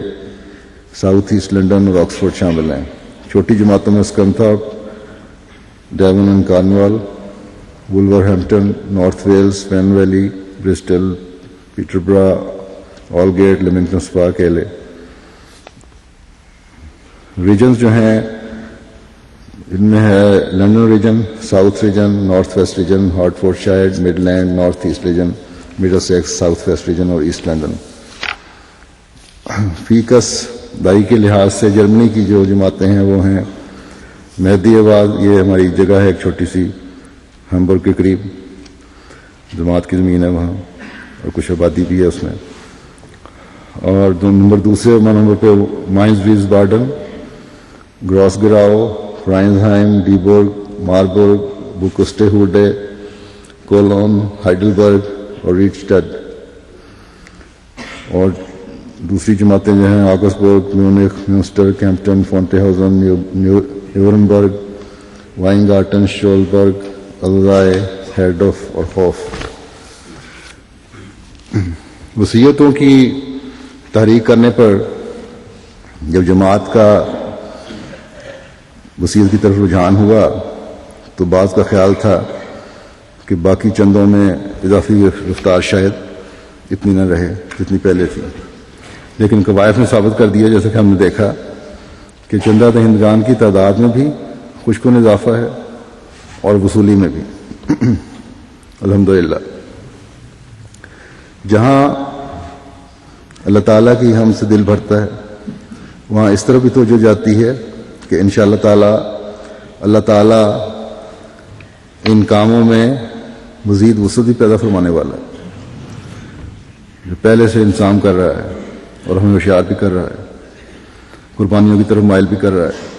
South East London اور آکسفورڈ شامل ہیں. چھوٹی جماعتوں میں Scunthorpe, Devon and Cornwall, Wolverhampton, North Wales, Pen Valley, Bristol, Peterborough, Aldgate, Leamington Spa, Keele. Regions جو ہیں ان میں ہے London region, South region, North West region, Hertfordshire, Midland, North East region, Middlesex, South West region اور East London. فیکس دائی کے لحاظ سے جرمنی کی جو جماعتیں ہیں وہ ہیں مہدی آباد، یہ ہماری جگہ ہے ایک چھوٹی سی ہمبرگ کے قریب، جماعت کی زمین ہے وہاں اور کچھ آبادی بھی ہے اس میں. اور دوسرے نمبر پہ مائنز ویز بارڈن، گراس گراؤ، فرائنزہائم، ڈیبورگ، ماربورگ، بوکسٹے ہوڈے، کولون، ہائیڈلبرگ اور ریڈسٹڈ. اور دوسری جماعتیں جو ہیں آگسبرگ، میونخ، میونسٹر، کیمپٹن، فونٹے ہاؤزن، نیورنبرگ، وائنگارٹن، شولبرگ، الزائے، ہیرڈوف اور ہوف. وصیتوں کی تحریک کرنے پر جب جماعت کا وصیت کی طرف رجحان ہوا تو بعض کا خیال تھا کہ باقی چندوں میں اضافی رفتار شاید اتنی نہ رہے جتنی پہلے تھی، لیکن قوائف نے ثابت کر دیا، جیسا کہ ہم نے دیکھا، کہ چندہ دہندگان کی تعداد میں بھی کچھ کن اضافہ ہے اور وصولی میں بھی الحمدللہ. جہاں اللہ تعالیٰ کی ہم سے دل بھرتا ہے، وہاں اس طرح بھی توجہ جاتی ہے کہ انشاءاللہ تعالیٰ اللہ تعالیٰ ان کاموں میں مزید وسعت بھی پیدا فرمانے والا ہے، جو پہلے سے انتظام کر رہا ہے اور ہمیں ہوشیار بھی کر رہا ہے، قربانیوں کی طرف مائل بھی کر رہا ہے۔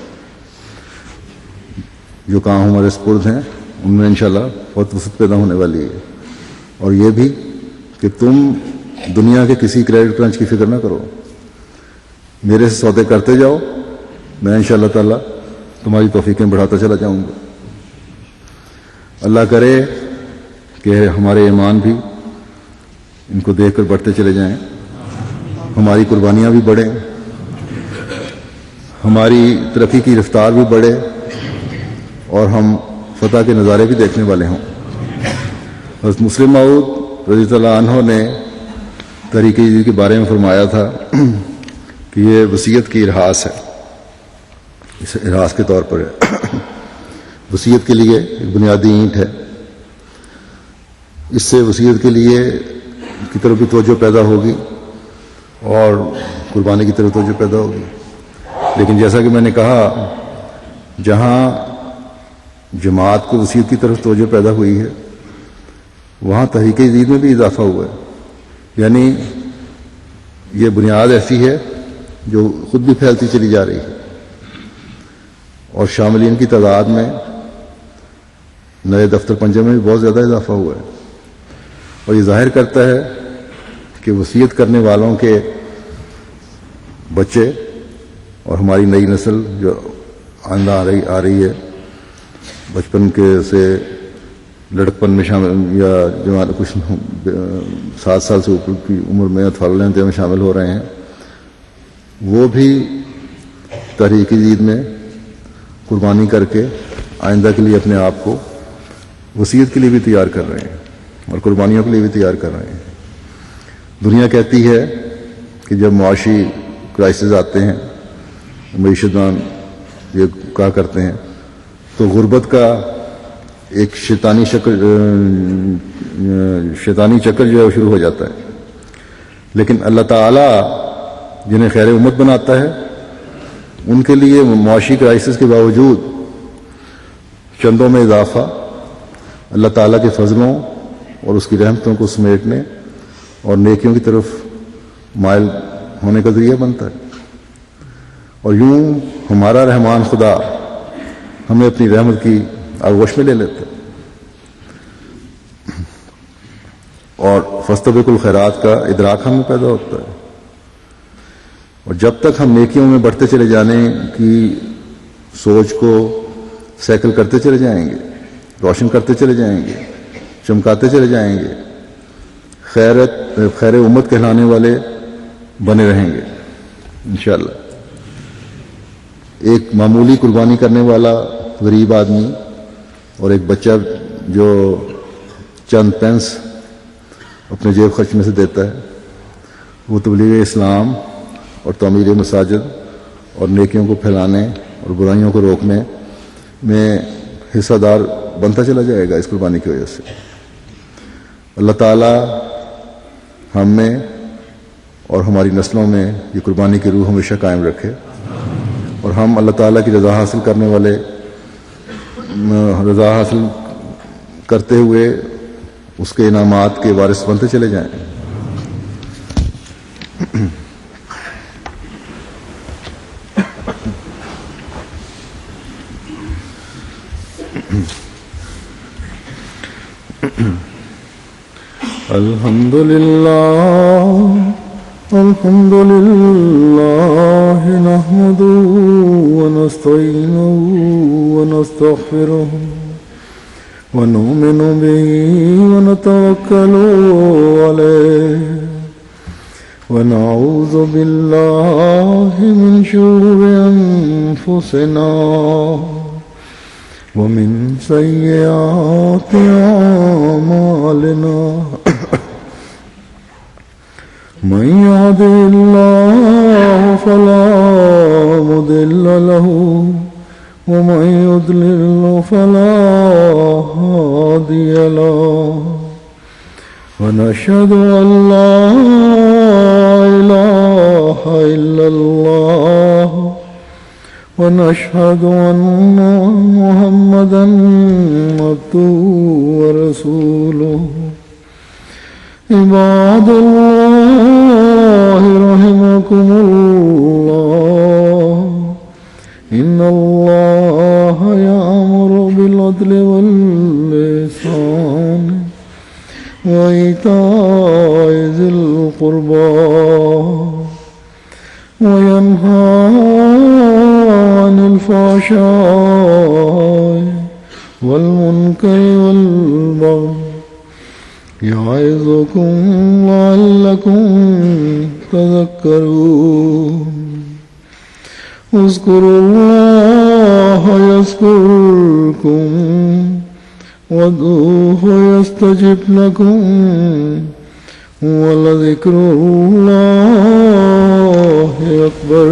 جو کام ہمارے سپرد ہیں ان میں انشاءاللہ بہت وسعت پیدا ہونے والی ہے، اور یہ بھی کہ تم دنیا کے کسی کریڈٹ کرنچ کی فکر نہ کرو، میرے سے سودے کرتے جاؤ، میں انشاءاللہ تعالیٰ تمہاری توفیقیں بڑھاتا چلا جاؤں گا۔ اللہ کرے کہ ہمارے ایمان بھی ان کو دیکھ کر بڑھتے چلے جائیں، ہماری قربانیاں بھی بڑھیں، ہماری ترقی کی رفتار بھی بڑھے، اور ہم فتح کے نظارے بھی دیکھنے والے ہوں۔ حضرت مسلم موعود رضی اللہ عنہ نے تحریک جدید کے بارے میں فرمایا تھا کہ یہ وصیت کی ارہاس ہے، اس ارہاس کے طور پر ہے، وصیت کے لیے ایک بنیادی اینٹ ہے، اس سے وصیت کے لیے کی طرف بھی توجہ پیدا ہوگی اور قربانی کی طرف توجہ پیدا ہوگی۔ لیکن جیسا کہ میں نے کہا، جہاں جماعت کو وصیت کی طرف توجہ پیدا ہوئی ہے وہاں تحریک جدید میں بھی اضافہ ہوا ہے، یعنی یہ بنیاد ایسی ہے جو خود بھی پھیلتی چلی جا رہی ہے، اور شاملین کی تعداد میں نئے دفتر پنجے میں بھی بہت زیادہ اضافہ ہوا ہے، اور یہ ظاہر کرتا ہے کہ وصیت کرنے والوں کے بچے اور ہماری نئی نسل جو آئندہ آ رہی ہے، بچپن کے سے لڑکپن میں شامل یا جوان کچھ 7 سال سے اوپر کی عمر میں اطفال الانتہا میں شامل ہو رہے ہیں، وہ بھی تحریک جدید میں قربانی کر کے آئندہ کے لیے اپنے آپ کو وصیت کے لیے بھی تیار کر رہے ہیں اور قربانیوں کے لیے بھی تیار کر رہے ہیں۔ دنیا کہتی ہے کہ جب معاشی کرائسز آتے ہیں، معیشت دان یہ کہا کرتے ہیں، تو غربت کا ایک شیطانی چکر جو ہے وہ شروع ہو جاتا ہے، لیکن اللہ تعالیٰ جنہیں خیر امت بناتا ہے ان کے لیے معاشی کرائسس کے باوجود چندوں میں اضافہ اللہ تعالیٰ کے فضلوں اور اس کی رحمتوں کو سمیٹنے اور نیکیوں کی طرف مائل ہونے کا ذریعہ بنتا ہے، اور یوں ہمارا رحمان خدا ہمیں اپنی رحمت کی آغوش میں لے لیتا ہے، اور فاستبقوا الخیرات کا ادراک ہم میں پیدا ہوتا ہے، اور جب تک ہم نیکیوں میں بڑھتے چلے جانے کی سوچ کو سیکل کرتے چلے جائیں گے، روشن کرتے چلے جائیں گے، چمکاتے چلے جائیں گے، خیر امت کہلانے والے بنے رہیں گے انشاءاللہ۔ ایک معمولی قربانی کرنے والا غریب آدمی اور ایک بچہ جو چند پینس اپنے جیب خرچ میں سے دیتا ہے، وہ تبلیغ اسلام اور تعمیر مساجد اور نیکیوں کو پھیلانے اور برائیوں کو روکنے میں حصہ دار بنتا چلا جائے گا اس قربانی کی وجہ سے۔ اللہ تعالیٰ ہم میں اور ہماری نسلوں میں یہ قربانی کی روح ہمیشہ قائم رکھے، اور ہم اللہ تعالیٰ کی رضا حاصل کرنے والے، رضا حاصل کرتے ہوئے اس کے انعامات کے وارث بنتے چلے جائیں۔ الحمد لله نحمده ونستعينه ونستغفره ونؤمن به ونتوكل عليه ونعوذ بالله من شرور أنفسنا ومن سيئات أعمالنا من يهده الله فلا مضل له ومن يضلل فلا هادي له ونشهد أن لا إله إلا الله ونشهد أن محمدا عبده ورسوله عباد الله رحمكم الله إن الله يأمر بالعدل والإحسان وإيتاء ذي القربى وينهى عن الفحشاء والمنكر والبغي يعظكم لعلكم تذكرون اذكروا الله يذكركم وادعوه يستجب لكم ولذكر الله أكبر.